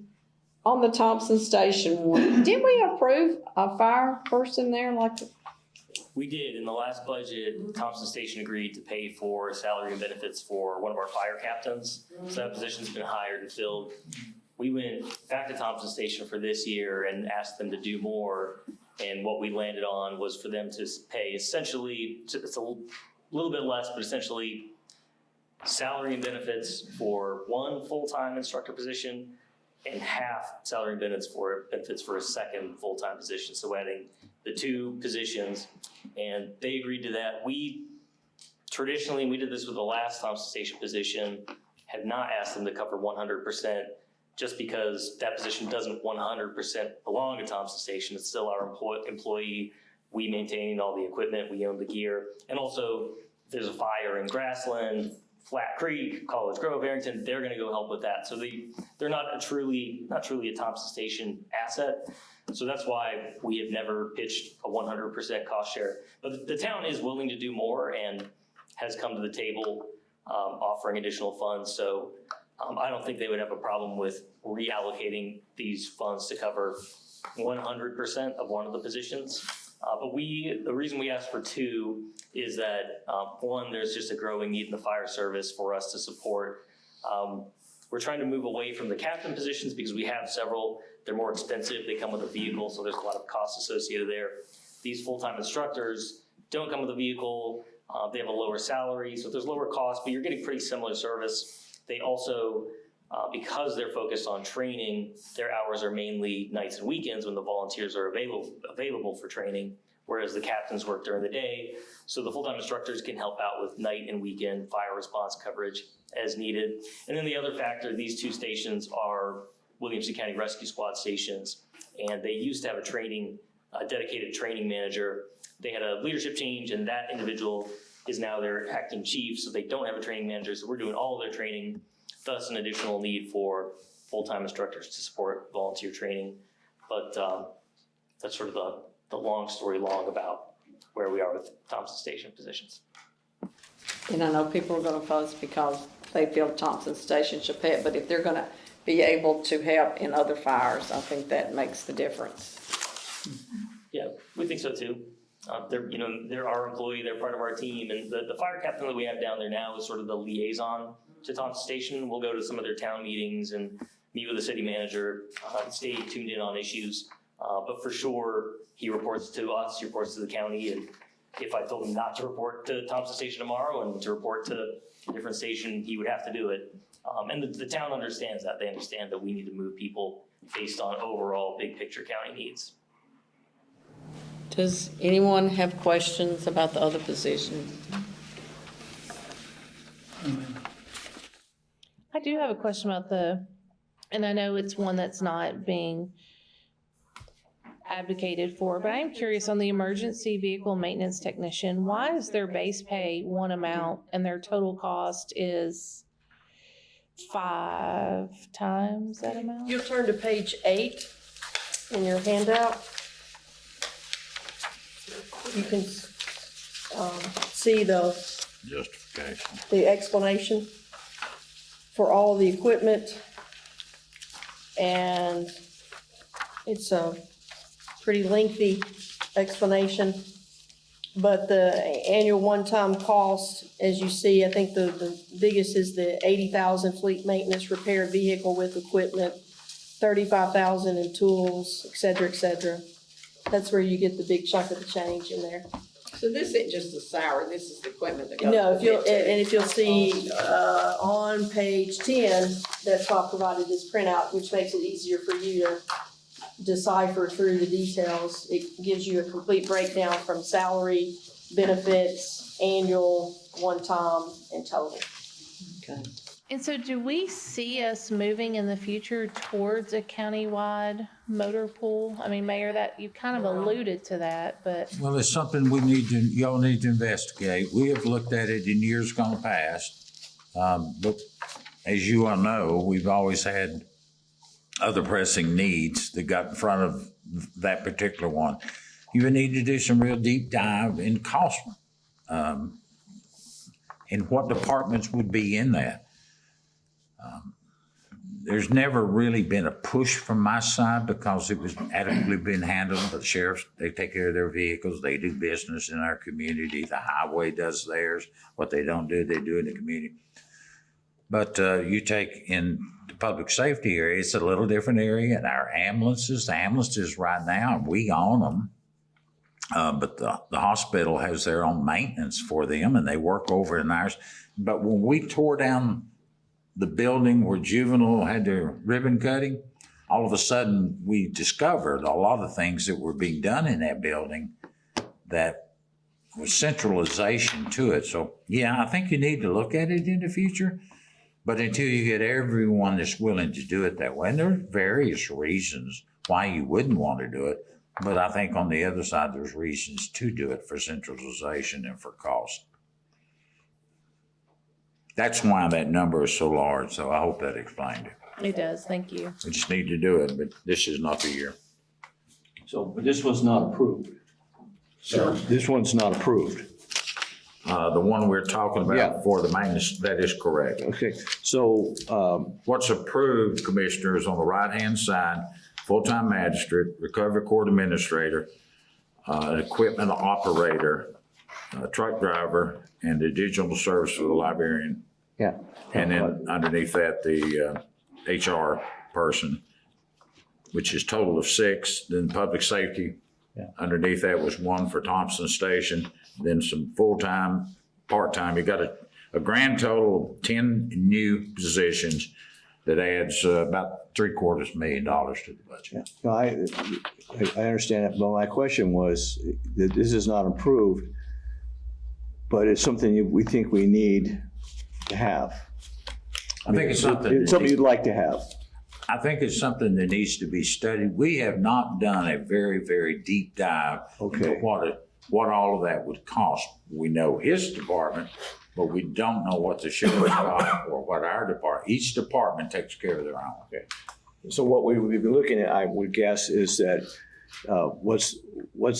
On the Thompson Station one, didn't we approve a fire person there We did. In the last budget, Thompson Station agreed to pay for salary and benefits for one of our fire captains. So that position's been hired and filled. We went back to Thompson Station for this year and asked them to do more. And what we landed on was for them to pay essentially, it's a little bit less, but essentially salary and benefits for 1 full-time instructor position, and half salary benefits for a second full-time position. So adding the 2 positions, and they agreed to that. We traditionally, we did this with the last Thompson Station position, have not asked them to cover 100%, just because that position doesn't 100% belong to Thompson Station. It's still our employee. We maintain all the equipment, we own the gear, and also if there's a fire in Grassland, Flat Creek, College Grove, Arrington, they're going to go help with that. So they're not truly a Thompson Station asset. So that's why we have never pitched a 100% cost share. But the town is willing to do more and has come to the table offering additional funds. So I don't think they would have a problem with reallocating these funds to cover 100% of one of the positions. But the reason we asked for 2 is that, one, there's just a growing need in the fire service for us to support. We're trying to move away from the captain positions because we have several. They're more expensive. They come with a vehicle, so there's a lot of costs associated there. These full-time instructors don't come with a vehicle. They have a lower salary, so there's lower costs, but you're getting pretty similar service. They also, because they're focused on training, their hours are mainly nights and weekends when the volunteers are available for training, whereas the captains work during the day. So the full-time instructors can help out with night and weekend fire response coverage as needed. And then the other factor, these 2 stations are Williamson County Rescue Squad stations, and they used to have a dedicated training manager. They had a leadership change, and that individual is now their acting chief, so they don't have a training manager, so we're doing all of their training, thus an additional need for full-time instructors to support volunteer training. But that's sort of the long story long about where we are with Thompson Station positions. And I know people are gonna fuss because they feel Thompson Station should pay it, but if they're gonna be able to help in other fires, I think that makes the difference. Yeah, we think so too. They're our employee, they're part of our team, and the fire captain that we have down there now is sort of the liaison to Thompson Station. We'll go to some of their town meetings and meet with the city manager, stay tuned in on issues. But for sure, he reports to us, he reports to the county, and if I told him not to report to Thompson Station tomorrow and to report to a different station, he would have to do it. And the town understands that. They understand that we need to move people based on overall big picture county needs. Does anyone have questions about the other positions? I do have a question about and I know it's one that's not being advocated for, but I'm curious on the emergency vehicle maintenance technician, why is their base pay one amount and their total cost is 5 times that amount? You'll turn to page 8 in your handout. You can see the Justification. explanation for all the equipment. And it's a pretty lengthy explanation. But the annual one-time cost, as you see, I think the biggest is the 80,000 fleet maintenance repair vehicle with equipment, 35,000 in tools, et cetera, et cetera. That's where you get the big chunk of the change in there. So this isn't just the salary, this is the equipment that goes No, with it too. if you'll see, on page 10, that's why I provided this printout, which makes it easier for you to decipher through the details. It gives you a complete breakdown from salary, benefits, annual, one-time, and total. Okay. And so do we see us moving in the future towards a countywide motor pool? I mean, Mayor, that you kind of alluded to that, but. Well, it's something y'all need to investigate. We have looked at it in years gone past. But as you all know, we've always had other pressing needs that got in front of that particular one. You would need to do some real deep dive in cost, and what departments would be in that. There's never really been a push from my side because it was adequately been handled. But the sheriffs, they take care of their vehicles. They do business in our community. The highway does theirs. What they don't do, they do in the community. But you take in the public safety area, it's a little different area. And our ambulances, the ambulances right now, we own them. But the hospital has their own maintenance for them, and they work over in ours. But when we tore down the building where juvenile had their ribbon cutting, all of a sudden we discovered a lot of things that were being done in that building that was centralization to it. So yeah, I think you need to look at it in the future, but until you get everyone that's willing to do it that way, and there are various reasons why you wouldn't want to do it, but I think on the other side, there's reasons to do it for centralization and for cost. That's why that number is so large, so I hope that explained it. It does, thank you. We just need to do it, but this is not the year. So, but this was not approved. Sir? This one's not approved. The one we're talking Yeah. about for the maintenance, that is correct. Okay, so, What's approved, Commissioners, on the right-hand side, full-time magistrate, recovery court administrator, an equipment operator, a truck driver, and the digital service for the librarian. yeah. And then underneath that, the HR person, which is total of 6, then public safety. Yeah. Underneath that was 1 for Thompson Station, then some full-time, part-time. You got a grand total of 10 new positions that adds about $750,000 to the budget. No, I understand that, but my question was that this is not approved, but it's something we think we need to have. I think it's something. It's something you'd like to have. I think it's something that needs to be studied. We have not done a very, very deep dive into Okay. what all of that would cost. We know his department, but we don't know what the sheriff's got or what our department. Each department takes care of their own. Okay. So what we would be looking at, I would guess, is that what's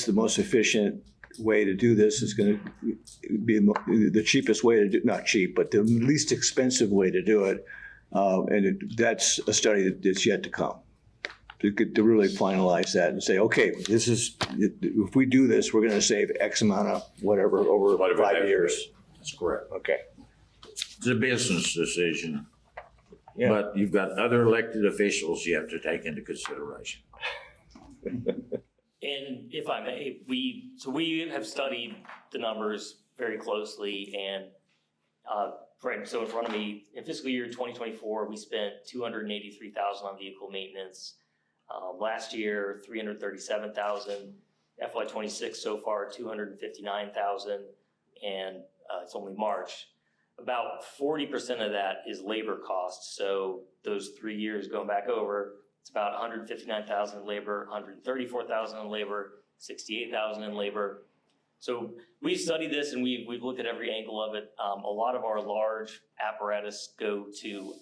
the most efficient way to do this is going to be the cheapest way to do, not cheap, but the least expensive way to do it. That's a study that's yet to come, to really finalize that and say, okay, this is, if we do this, we're going to save X amount of whatever over 5 years. That's correct. Okay. It's a business decision, Yeah. but you've got other elected officials you have to take into consideration. And if I may, we have studied the numbers very closely and, right, so in front of me, in fiscal year 2024, we spent $283,000 on vehicle maintenance. Last year, $337,000. FY26 so far, $259,000, and it's only March. About 40% of that is labor costs. So those 3 years going back over, it's about $159,000 in labor, $134,000 in labor, $68,000 in labor. So we've studied this and we've looked at every angle of it. A lot of our large apparatus go to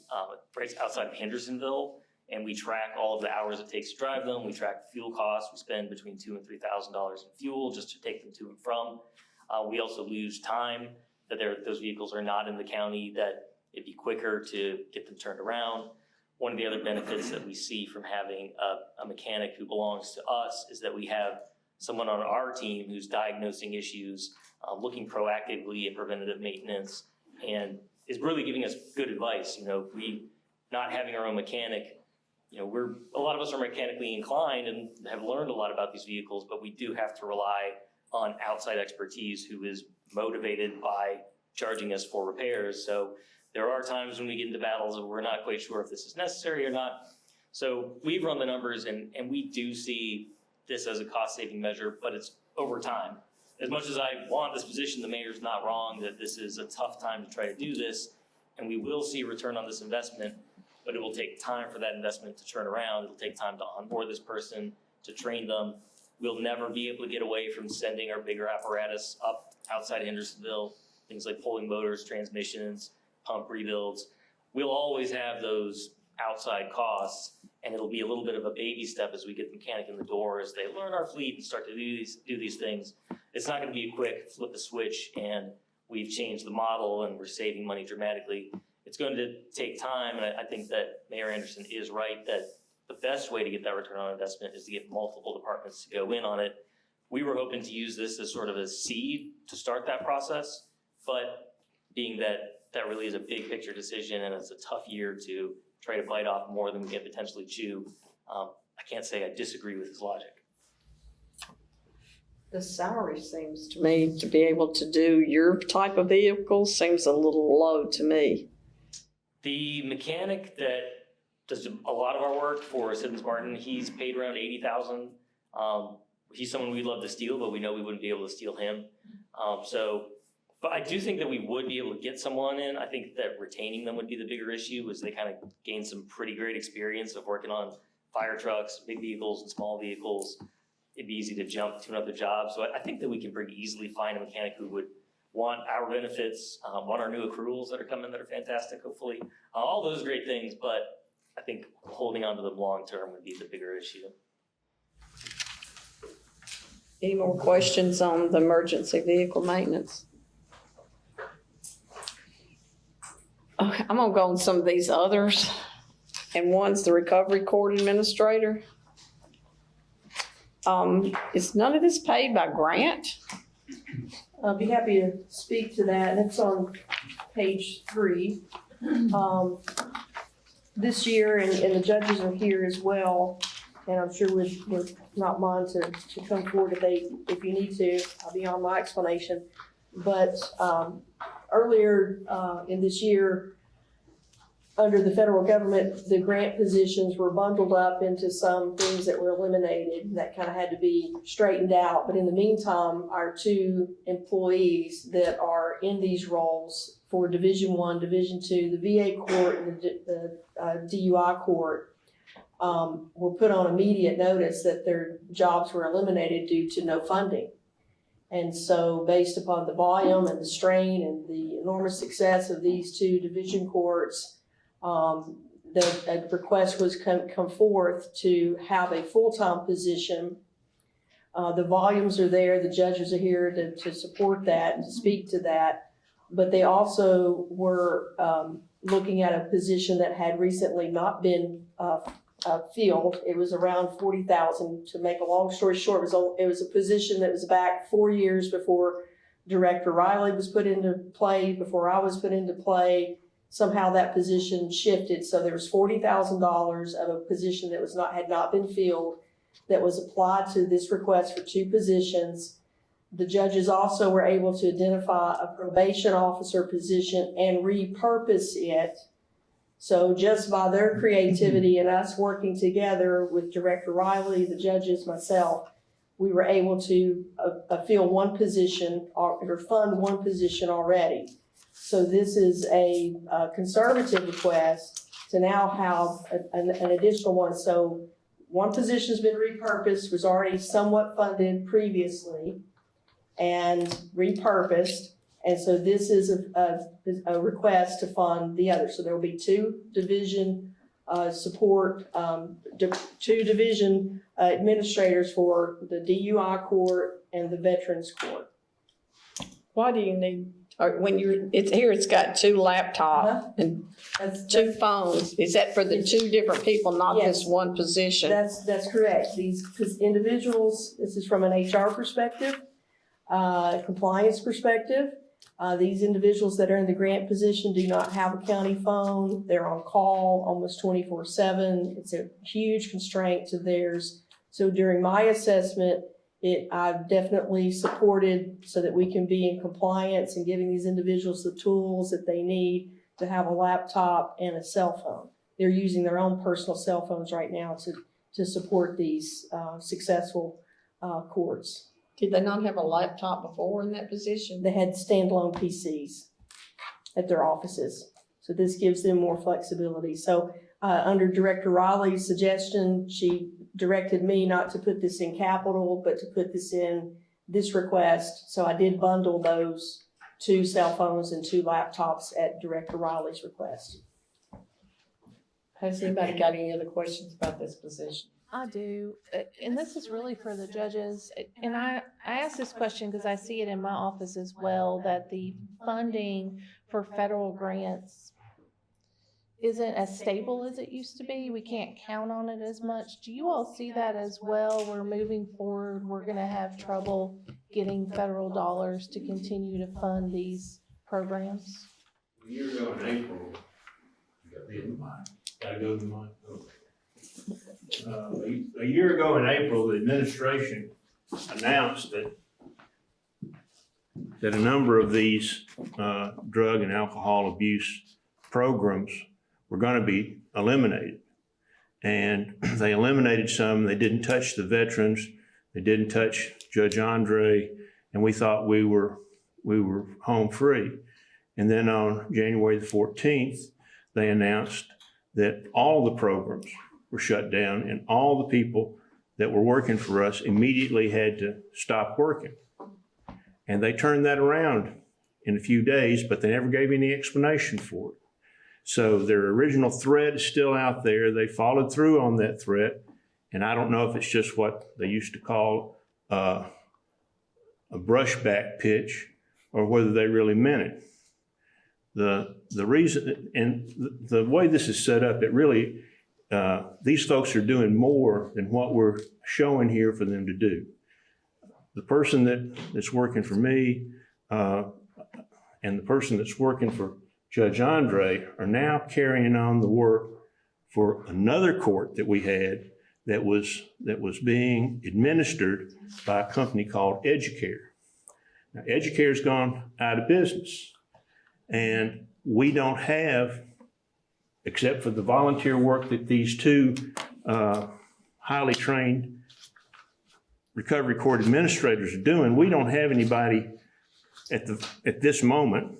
right outside of Hendersonville, and we track all of the hours it takes to drive them. We track fuel costs. We spend between $2,000 and $3,000 in fuel just to take them to and from. We also lose time that those vehicles are not in the county, that it'd be quicker to get them turned around. One of the other benefits that we see from having a mechanic who belongs to us is that we have someone on our team who's diagnosing issues, looking proactively at preventative maintenance, and is really giving us good advice. We not having our own mechanic, a lot of us are mechanically inclined and have learned a lot about these vehicles, but we do have to rely on outside expertise who is motivated by charging us for repairs. So there are times when we get into battles where we're not quite sure if this is necessary or not. So we've run the numbers and we do see this as a cost-saving measure, but it's over time. As much as I want this position, the mayor's not wrong that this is a tough time to try to do this, and we will see return on this investment, but it will take time for that investment to turn around. It'll take time to onboard this person, to train them. We'll never be able to get away from sending our bigger apparatus up outside Hendersonville, things like pulling motors, transmissions, pump rebuilds. We'll always have those outside costs, and it'll be a little bit of a baby step as we get the mechanic in the door, as they learn our fleet and start to do these things. It's not going to be a quick flip a switch and we've changed the model and we're saving money dramatically. It's going to take time, and I think that Mayor Anderson is right that the best way to get that return on investment is to get multiple departments to go in on it. We were hoping to use this as sort of a seed to start that process, but being that really is a big picture decision and it's a tough year to try to bite off more than we can potentially chew, I can't say I disagree with his logic. The salary seems to me to be able to do your type of vehicle seems a little low to me. The mechanic that does a lot of our work for Siddons Martin. He's paid around $80,000. He's someone we'd love to steal, but we know we wouldn't be able to steal him. But I do think that we would be able to get someone in. I think that retaining them would be the bigger issue, as they kind of gain some pretty great experience of working on fire trucks, big vehicles and small vehicles. It'd be easy to jump to another job. So I think that we can pretty easily find a mechanic who would want our benefits, want our new accruals that are coming that are fantastic, hopefully. All those great things, but I think holding on to them long-term would be the bigger issue. Any more questions on the emergency vehicle maintenance? Okay, I'm gonna go on some of these others. And one's the recovery court administrator. Is none of this paid by grant? I'll be happy to speak to that, and it's on page 3. This year, and the judges are here as well, and I'm sure would not mind to come forward if you need to, beyond my explanation. But earlier in this year, under the federal government, the grant positions were bundled up into some things that were eliminated, and that kind of had to be straightened out. But in the meantime, our 2 employees that are in these roles for Division I, Division II, the VA court and the DUI court, were put on immediate notice that their jobs were eliminated due to no funding. And so based upon the volume and the strain and the enormous success of these 2 division courts, the request was come forth to have a full-time position. The volumes are there, the judges are here to support that and to speak to that. But they also were looking at a position that had recently not been filled. It was around $40,000. To make a long story short, it was a position that was back 4 years before Director Riley was put into play, before I was put into play. Somehow that position shifted, so there was $40,000 of a position that had not been filled, that was applied to this request for 2 positions. The judges also were able to identify a probation officer position and repurpose it. So just by their creativity and us working together with Director Riley, the judges, myself, we were able to fill one position or fund one position already. So this is a conservative request to now have an additional one. So one position's been repurposed, was already somewhat funded previously and repurposed. And so this is a request to fund the other. So there will be 2 division support, 2 division administrators for the DUI court and the Veterans Court. Why do you need, it's got 2 laptops and 2 phones. Is that for the 2 different people, not Yes. just one position? That's correct. These individuals, this is from an HR perspective, compliance perspective. These individuals that are in the grant position do not have a county phone. They're on call almost 24/7. It's a huge constraint to theirs. So during my assessment, I've definitely supported so that we can be in compliance and giving these individuals the tools that they need to have a laptop and a cell phone. They're using their own personal cell phones right now to support these successful courts. Did they not have a laptop before in that position? They had standalone PCs at their offices. So this gives them more flexibility. So under Director Riley's suggestion, she directed me not to put this in capital, but to put this in this request. So I did bundle those 2 cell phones and 2 laptops at Director Riley's request. Has anybody got any other questions about this position? I do, and this is really for the judges. And I ask this question because I see it in my office as well, that the funding for federal grants isn't as stable as it used to be. We can't count on it as much. Do you all see that as well? We're moving forward, we're gonna have trouble getting federal dollars to continue to fund these programs? A year ago in April, gotta go to mine. A year ago in April, the administration announced that a number of these drug and alcohol abuse programs were going to be eliminated. and they eliminated some. They didn't touch the veterans. They didn't touch Judge Andre, and we thought we were home free. And then on January the 14th, they announced that all the programs were shut down and all the people that were working for us immediately had to stop working. And they turned that around in a few days, but they never gave any explanation for it. So their original threat is still out there. They followed through on that threat. And I don't know if it's just what they used to call a brushback pitch or whether they really meant it. The reason, and the way this is set up, it really, these folks are doing more than what we're showing here for them to do. The person that's working for me and the person that's working for Judge Andre are now carrying on the work for another court that we had that was being administered by a company called Educare. Now, Educare's gone out of business, and we don't have, except for the volunteer work that these two highly trained recovery court administrators are doing, we don't have anybody at this moment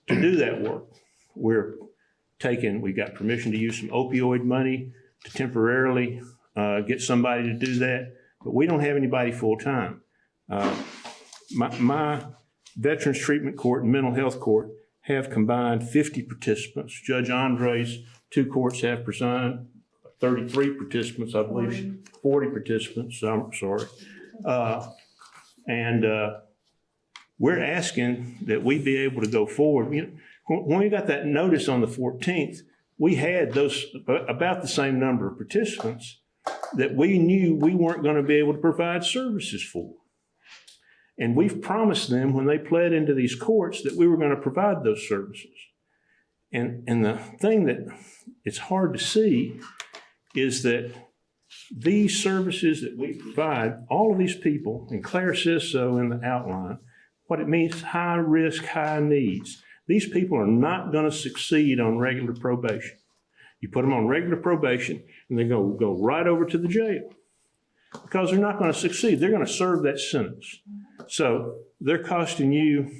to do that work. We got permission to use some opioid money to temporarily get somebody to do that, but we don't have anybody full time. My Veterans Treatment Court and Mental Health Court have combined 50 participants. Judge Andre's two courts have 33 participants, I believe, 40 participants, I'm sorry. We're asking that we be able to go forward. You know, when we got that notice on the 14th, we had those about the same number of participants that we knew we weren't going to be able to provide services for. And we've promised them when they pled into these courts that we were going to provide those services. And the thing that it's hard to see is that these services that we provide, all of these people, and Claire says so in the outline, what it means, high risk, high needs. These people are not going to succeed on regular probation. You put them on regular probation and they go right over to the jail because they're not going to succeed. They're going to serve that sentence. So they're costing you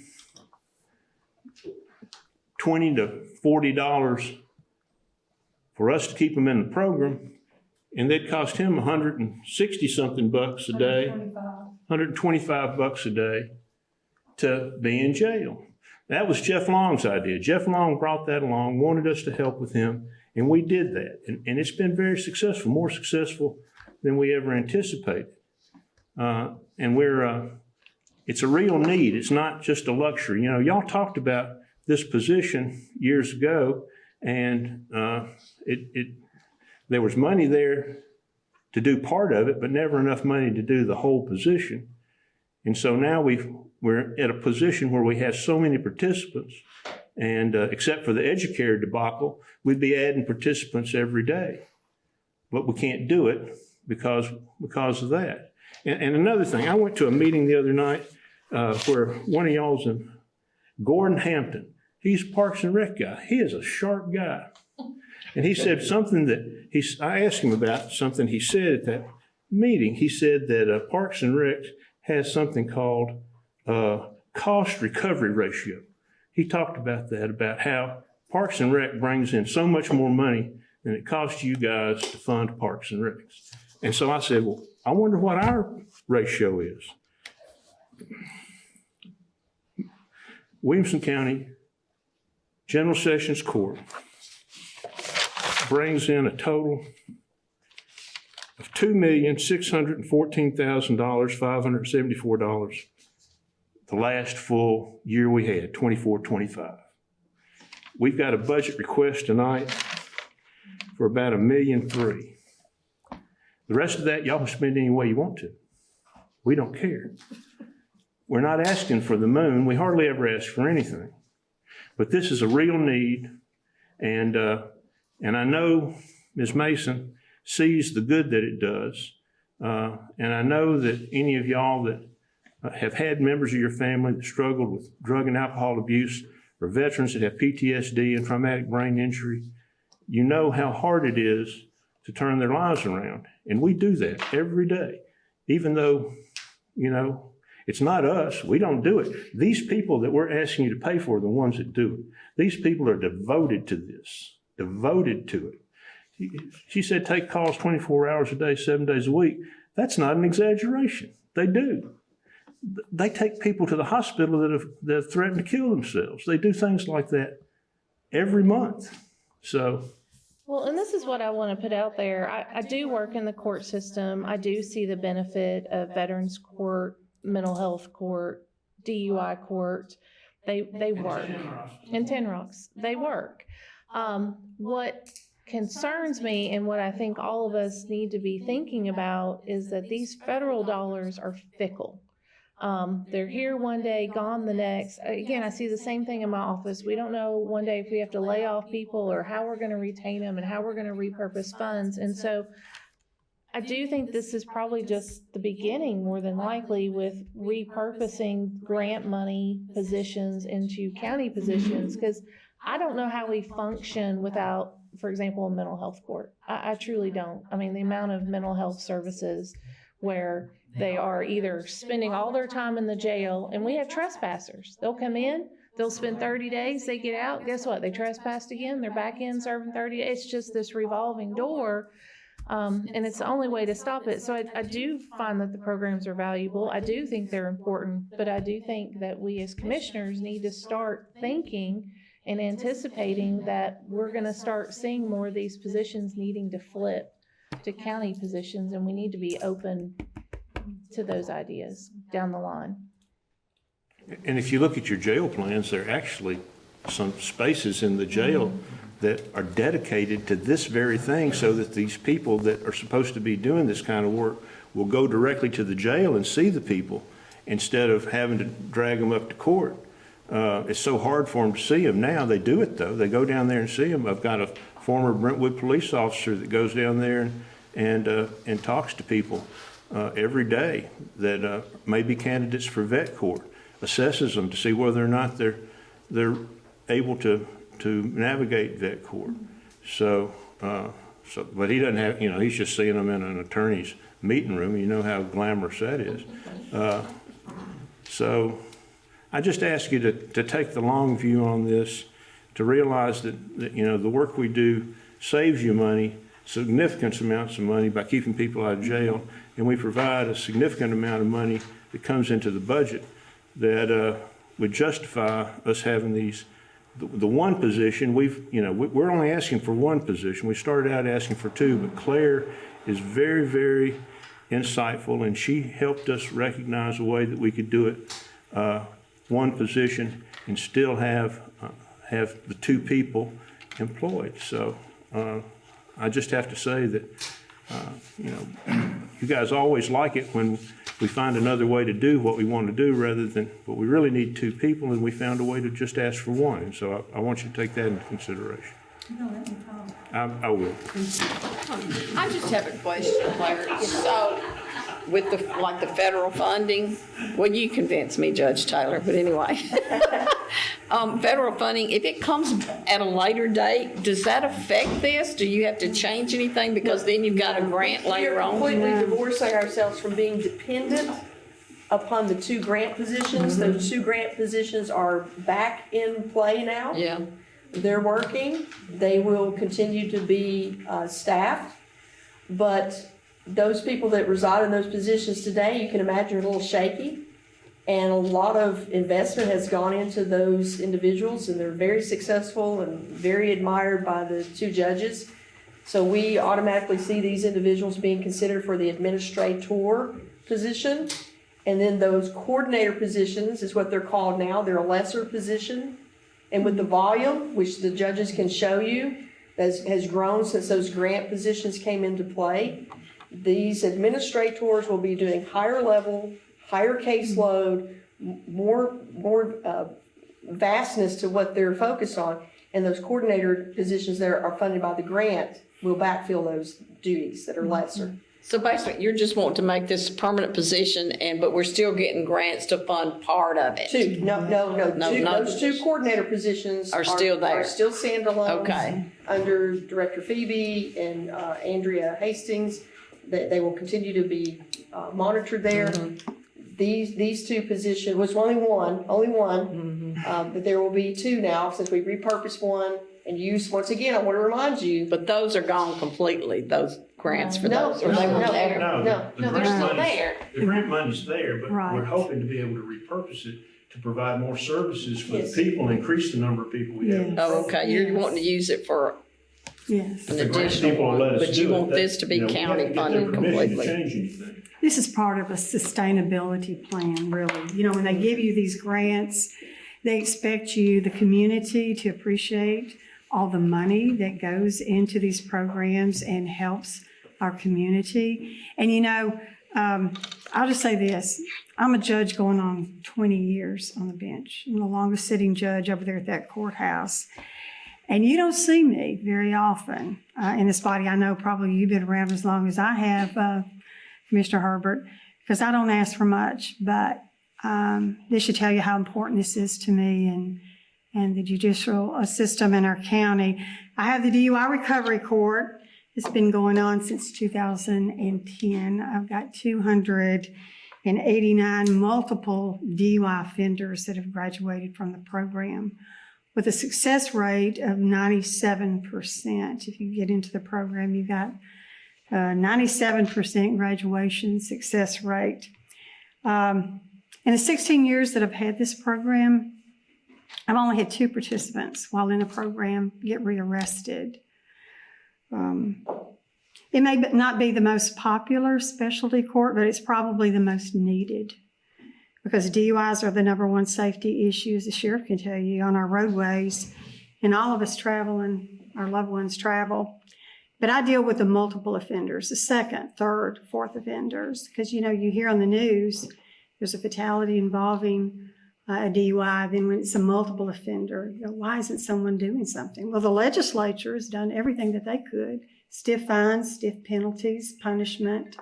$20 to $40 for us to keep them in the program, and they'd cost him 160 something bucks a day, 125 bucks a day to be in jail. That was Jeff Long's idea. Jeff Long brought that along, wanted us to help with him, and we did that. And it's been very successful, more successful than we ever anticipated. It's a real need. It's not just a luxury. You know, y'all talked about this position years ago, and there was money there to do part of it, but never enough money to do the whole position. And so now we're at a position where we have so many participants, and except for the Educare debacle, we'd be adding participants every day. But we can't do it because of that. And another thing, I went to a meeting the other night where one of y'all's in Gordon Hampton. He's a Parks and Rec guy. He is a sharp guy. And he said something I asked him about something he said at that meeting. He said that Parks and Rec has something called cost recovery ratio. He talked about that, about how Parks and Rec brings in so much more money than it costs you guys to fund Parks and Rec. And so I said, well, I wonder what our ratio is. Williamson County General Sessions Court brings in a total of $2,614,574 the last full year we had, 24-25. We've got a budget request tonight for about $1.3 million. The rest of that, y'all can spend any way you want to. We don't care. We're not asking for the moon. We hardly ever ask for anything. But this is a real need, and I know Ms. Mason sees the good that it does, and I know that any of y'all that have had members of your family that struggled with drug and alcohol abuse, or veterans that have PTSD and traumatic brain injury, you know how hard it is to turn their lives around. And we do that every day, even though, it's not us. We don't do it. These people that we're asking you to pay for are the ones that do it. These people are devoted to this, devoted to it. She said take calls 24 hours a day, 7 days a week. That's not an exaggeration. They do. They take people to the hospital that have threatened to kill themselves. They do things like that every month. So. Well, and this is what I want to put out there. I do work in the court system. I do see the benefit of veterans court, mental health court, DUI court. They work. And 10 Rocks. They work. What concerns me and what I think all of us need to be thinking about is that these federal dollars are fickle. They're here one day, gone the next. Again, I see the same thing in my office. We don't know one day if we have to lay off people or how we're going to retain them and how we're going to repurpose funds. And so I do think this is probably just the beginning, more than likely, with repurposing grant money positions into county positions, because I don't know how we function without, for example, a mental health court. I truly don't. I mean, the amount of mental health services where they are either spending all their time in the jail, and we have trespassers. They'll come in, they'll spend 30 days, they get out, guess what? They trespassed again, they're back in serving 30 days. It's just this revolving door, and it's the only way to stop it. So I do find that the programs are valuable. I do think they're important, but I do think that we as commissioners need to start thinking and anticipating that we're going to start seeing more of these positions needing to flip to county positions, and we need to be open to those ideas down the line. And if you look at your jail plans, there are actually some spaces in the jail that are dedicated to this very thing, so that these people that are supposed to be doing this kind of work will go directly to the jail and see the people instead of having to drag them up to court. It's so hard for them to see them now. They do it, though. They go down there and see them. I've got a former Brentwood police officer that goes down there and talks to people every day that may be candidates for vet court, assesses them to see whether or not they're able to navigate vet court. So, but he doesn't have, he's just seeing them in an attorney's meeting room. You know how glamorous that is. So I just ask you to take the long view on this, to realize that the work we do saves you money, significant amounts of money, by keeping people out of jail, and we provide a significant amount of money that comes into the budget that would justify us having the one position. We're only asking for one position. We started out asking for two, but Claire is very, very insightful, and she helped us recognize a way that we could do it one position and still have the two people employed. So I just have to say that you guys always like it when we find another way to do what we want to do, but we really need two people, and we found a way to just ask for one. And so I want you to take that into consideration. I will. I just have a question, Claire. So, with the federal funding, well, you convinced me, Judge Taylor, but anyway. Federal funding, if it comes at a later date, does that affect this? Do you have to change anything because then you've got a grant later on? We're completely divorcing ourselves from being dependent upon the two grant positions. Those two grant positions are back in play now. Yeah. They're working. They will continue to be staffed. But those people that reside in those positions today, you can imagine, are a little shaky. And a lot of investment has gone into those individuals, and they're very successful and very admired by the two judges. So we automatically see these individuals being considered for the administrator position. And then those coordinator positions is what they're called now. They're a lesser position. And with the volume, which the judges can show you, has grown since those grant positions came into play, these administrators will be doing higher level, higher caseload, more vastness to what they're focused on. And those coordinator positions that are funded by the grant will backfill those duties that are lesser. So basically, you're just wanting to make this a permanent position but we're still getting grants to fund part of it? Two, no, those two coordinator positions Are still there. Are still standalone. Okay. Under Director Phoebe and Andrea Hastings. They will continue to be monitored there. Mm-hmm. These two positions, was only one, Mm-hmm. but there will be two now since we repurposed one and used, once again, I want to remind you. But those are gone completely, those grants for No, those? Or they were there? no. The No, they're grant still money's- there. The grant money's there, but Right. we're hoping to be able to repurpose it to provide more services for the Yes. people and increase the number of people we have. Yes. Oh, okay, you're wanting to use it for Yes. an The grant additional people will one, let us but you do it. want this to be You know, we have county to get their funded permission to completely? change anything. This is part of a sustainability plan, really. You know, when they give you these grants, they expect you, the community, to appreciate all the money that goes into these programs and helps our community. And, you know, I'll just say this. I'm a judge going on 20 years on the bench. I'm the longest sitting judge over there at that courthouse. And you don't see me very often in this body. I know probably you've been around as long as I have, Commissioner Herbert, because I don't ask for much, but this should tell you how important this is to me and the judicial system in our county. I have the DUI Recovery Court. It's been going on since 2010. I've got 289 multiple DUI offenders that have graduated from the program with a success rate of 97%. If you get into the program, you've got 97% graduation success rate. In the 16 years that I've had this program, I've only had 2 participants while in the program get rearrested. It may not be the most popular specialty court, but it's probably the most needed because DUIs are the #1 safety issue, as the sheriff can tell you, on our roadways, and all of us travel and our loved ones travel. But I deal with the multiple offenders, the 2nd, 3rd, 4th offenders, because, you know, you hear on the news there's a fatality involving a DUI, then when it's a multiple offender, you know, why isn't someone doing something? Well, the legislature has done everything that they could, stiff fines, stiff penalties, punishment.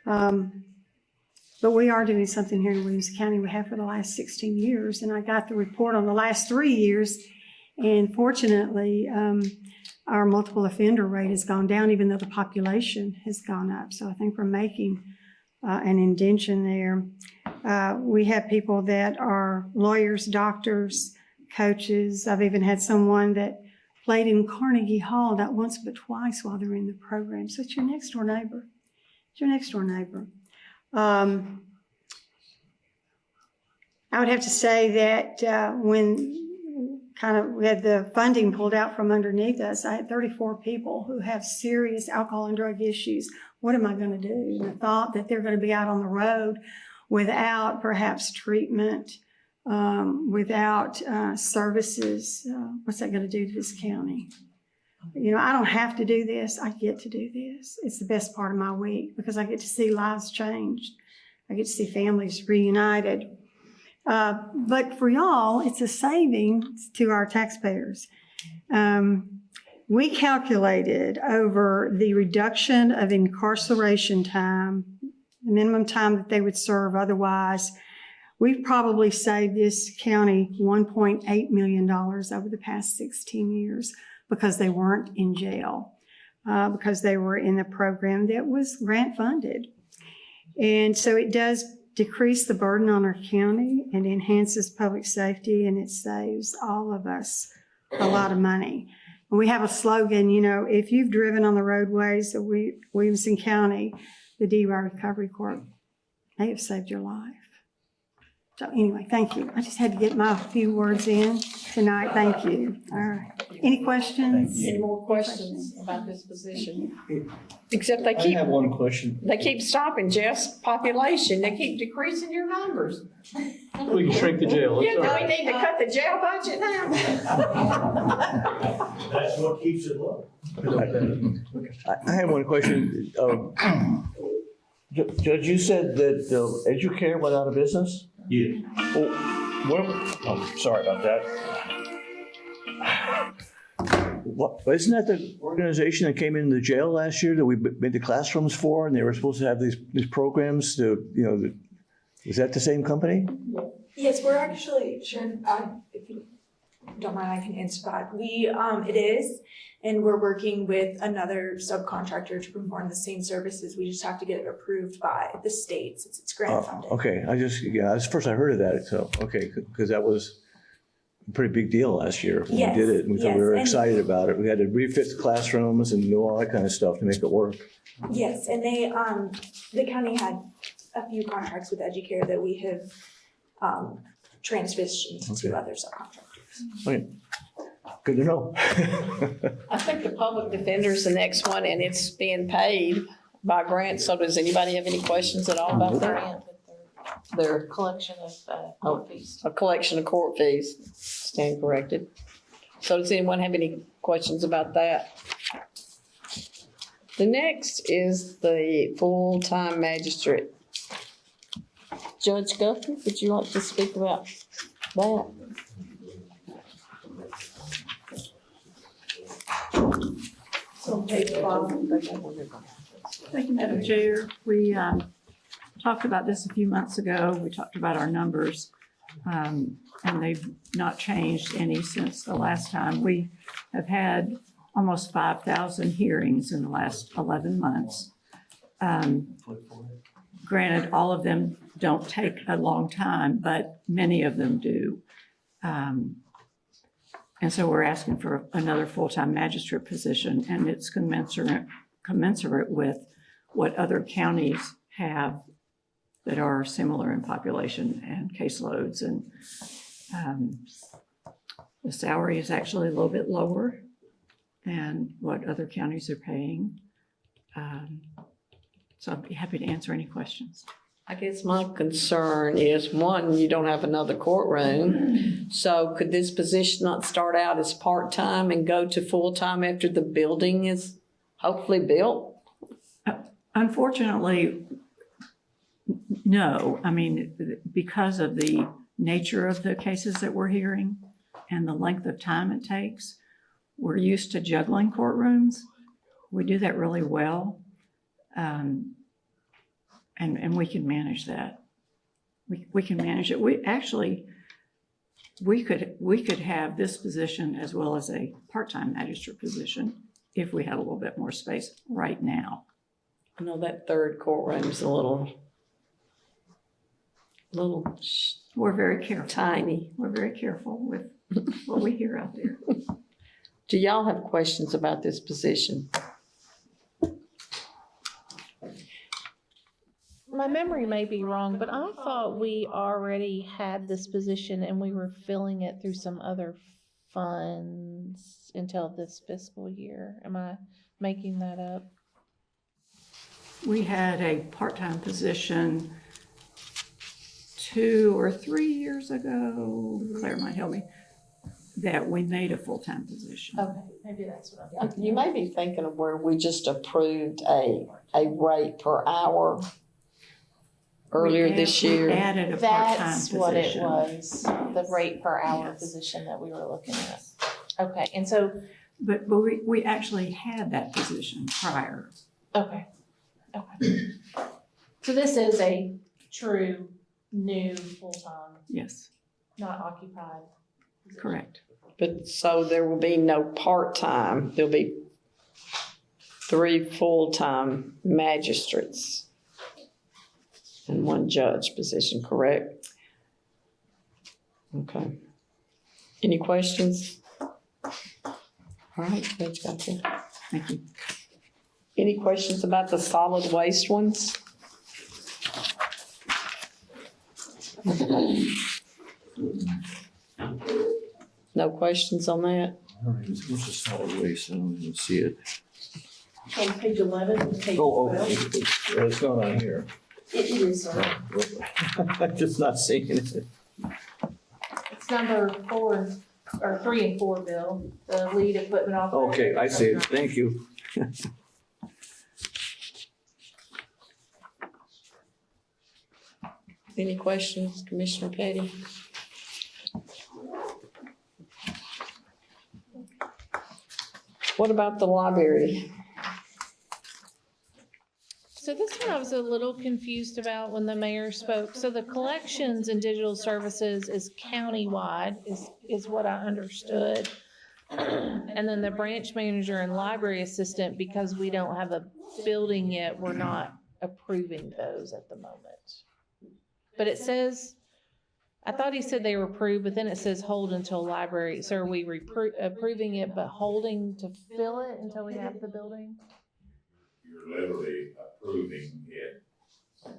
But we are doing something here in Williamson County. We have for the last 16 years, and I got the report on the last 3 years, and fortunately, our multiple offender rate has gone down, even though the population has gone up. So I think we're making an indention there. We have people that are lawyers, doctors, coaches. I've even had someone that played in Carnegie Hall, not once but twice while they're in the program. So it's your next door neighbor. It's your next door neighbor. I would have to say that when we had the funding pulled out from underneath us, I had 34 people who have serious alcohol and drug issues. What am I going to do? And the thought that they're going to be out on the road without perhaps treatment, without services, what's that going to do to this county? You know, I don't have to do this. I get to do this. It's the best part of my week because I get to see lives changed. I get to see families reunited. But for y'all, it's a savings to our taxpayers. We calculated over the reduction of incarceration time, the minimum time that they would serve otherwise. We've probably saved this county $1.8 million over the past 16 years because they weren't in jail, because they were in the program that was grant funded. And so it does decrease the burden on our county and enhances public safety, and it saves all of us a lot of money. And we have a slogan, you know, if you've driven on the roadways of Williamson County, the DUI Recovery Court may have saved your life. So anyway, thank you. I just had to get my few words in tonight. Thank you. All right. Any questions? Any more questions about this position? Except they I keep, have one question. they keep stopping Jeff's population. They keep decreasing your numbers. We can shrink the jail. Yeah, It's all do we right. need to cut the jail budget now? That's what keeps it low. I have one question. Judge, you said that Educare went out of business? Yeah. Well, sorry about that. Isn't that the organization that came into the jail last year that we made the classrooms for, and they were supposed to have these programs to, is that the same company? Yes, we're actually, if you don't mind, I can answer that. It is, and we're working with another subcontractor to perform the same services. We just have to get it approved by the state since it's grant funded. Okay, that's the first I heard of that, so, okay, because that was a pretty big deal last year when we did it. And so we were excited about it. We had to refit the classrooms and do all that kind of stuff to make it work. Yes, and the county had a few contracts with Educare that we have transitioned to other subcontractors. Okay. Good to know. I think the public defender's the next one, and it's being paid by grant. So does anybody have any questions at all about that? Their Collection of court fees. a collection of court fees, stand corrected. So does anyone have any questions about that? The next is the full-time magistrate. Judge Guthrie, would you like to speak about that? So page 5. Thank you, Madam Chair. We talked about this a few months ago. We talked about our numbers, and they've not changed any since the last time. We have had almost 5,000 hearings in the last 11 months. Granted, all of them don't take a long time, but many of them do. And so we're asking for another full-time magistrate position, and it's commensurate with what other counties have that are similar in population and caseloads. And the salary is actually a little bit lower than what other counties are paying. So I'd be happy to answer any questions. I guess my concern is, one, you don't have another courtroom. So could this position not start out as part-time and go to full-time after the building is hopefully built? Unfortunately, no. I mean, because of the nature of the cases that we're hearing and the length of time it takes, we're used to juggling courtrooms. We do that really well. And we can manage that. We can manage it. We could have this position as well as a part-time magistrate position if we had a little bit more space right now. I know that third courtroom's a little We're very careful. tiny. We're very careful with what we hear out there. Do y'all have questions about this position? My memory may be wrong, but I thought we already had this position and we were filling it through some other funds until this fiscal year. Am I making that up? We had a part-time position 2 or 3 years ago, Claire might help me, that we made a full-time position. Okay, maybe that's what I'm thinking. You may be thinking of where we just approved a rate per hour earlier this year. We added a part-time That's position. what it was, the rate per hour position that we were looking at. Okay, and so, But we actually had that position prior. okay. So this is a true new full-time, Yes, not occupied position. correct. But so there will be no part-time, there'll be 3 full-time magistrates and 1 judge position, correct? Okay. Any questions? All right, Judge Guthrie. Thank you. Any questions about the solid waste ones? No questions on that? All right, what's the solid waste? I don't even see it. On page 11, and page 12. It's not on here. It is, sir. I'm just not seeing it. It's number 4, or 3 and 4, Bill, the lead equipment operator. Okay, I see it. Thank you. Any questions, Commissioner Petty? What about the library? So this one I was a little confused about when the mayor spoke. So the collections and digital services is countywide, is what I understood. And then the branch manager and library assistant, because we don't have a building yet, we're not approving those at the moment. But it says, I thought he said they were approved, but then it says hold until library. So are we approving it but holding to fill it until we have the building? You're literally approving it,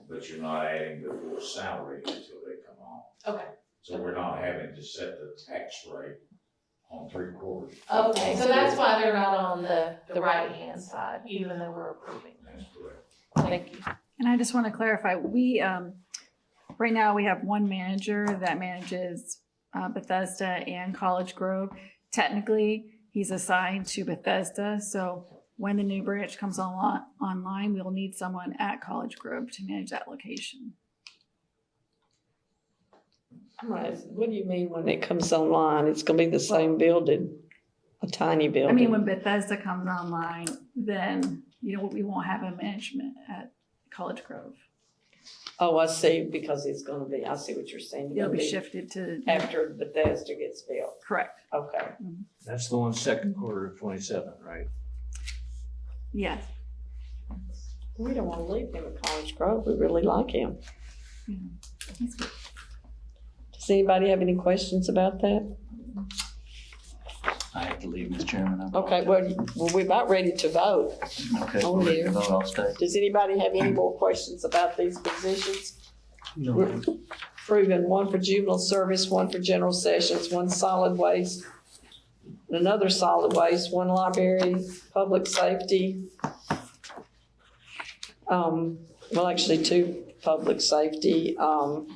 but you're not adding the full salary until they come on. Okay. So we're not having to set the tax rate on 3/4. Okay, so that's why they're not on the right-hand side, even though we're approving them. That's correct. Thank you. And I just want to clarify, we, right now we have one manager that manages Bethesda and College Grove. Technically, he's assigned to Bethesda, so when the new branch comes online, we'll need someone at College Grove to manage that location. What do you mean when it comes online? It's gonna be the same building, a tiny building? I mean, when Bethesda comes online, then, you know, we won't have a management at College Grove. Oh, I see, because it's gonna be, I see what you're saying. It's It'll gonna be shifted to. after Bethesda gets built. Correct. Okay. That's the one second quarter of 27, right? Yes. We don't wanna leave him at College Grove. We really like him. He's good. Does anybody have any questions about that? I have to leave, Mr. Chairman. Okay, well, we're about ready to vote. Okay, on we're ready here. to vote, I'll stay. Does anybody have any more questions about these positions? No. We're approving one for juvenile service, one for general sessions, one solid waste, another solid waste, one library, public safety. Well, actually, two public safety, and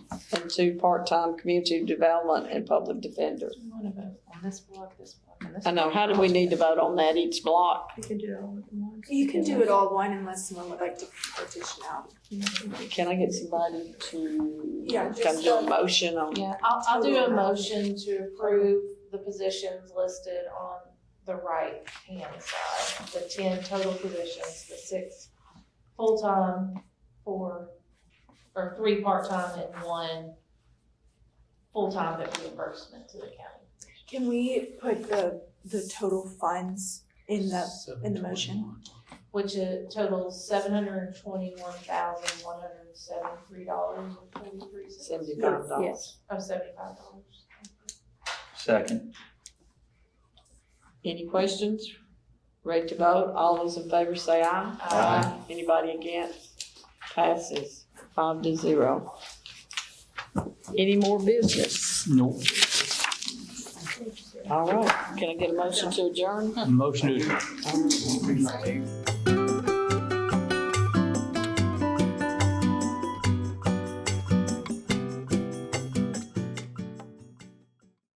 two part-time community development and public defender. You want to vote on this block, and this I know, how do we need to vote on that each block? You can do it all at once. You can do it all one unless someone would like to partition out. Can I get somebody to Yeah, kind of just, do a motion on? Yeah, I'll do a motion to approve the positions listed on the right-hand side. The 10 total positions, the 6 full-time, 3 part-time, and 1 full-time that reimbursement to the county. Can we put the total funds in the motion? Which totals $721,173.43. $75. Yes. Oh, $75. Second. Any questions? Ready to vote? All those in favor say aye. Aye. Anybody against? Passes 5-0. Any more business? Nope. All right, can I get a motion to adjourn? Motion to adjourn. All right.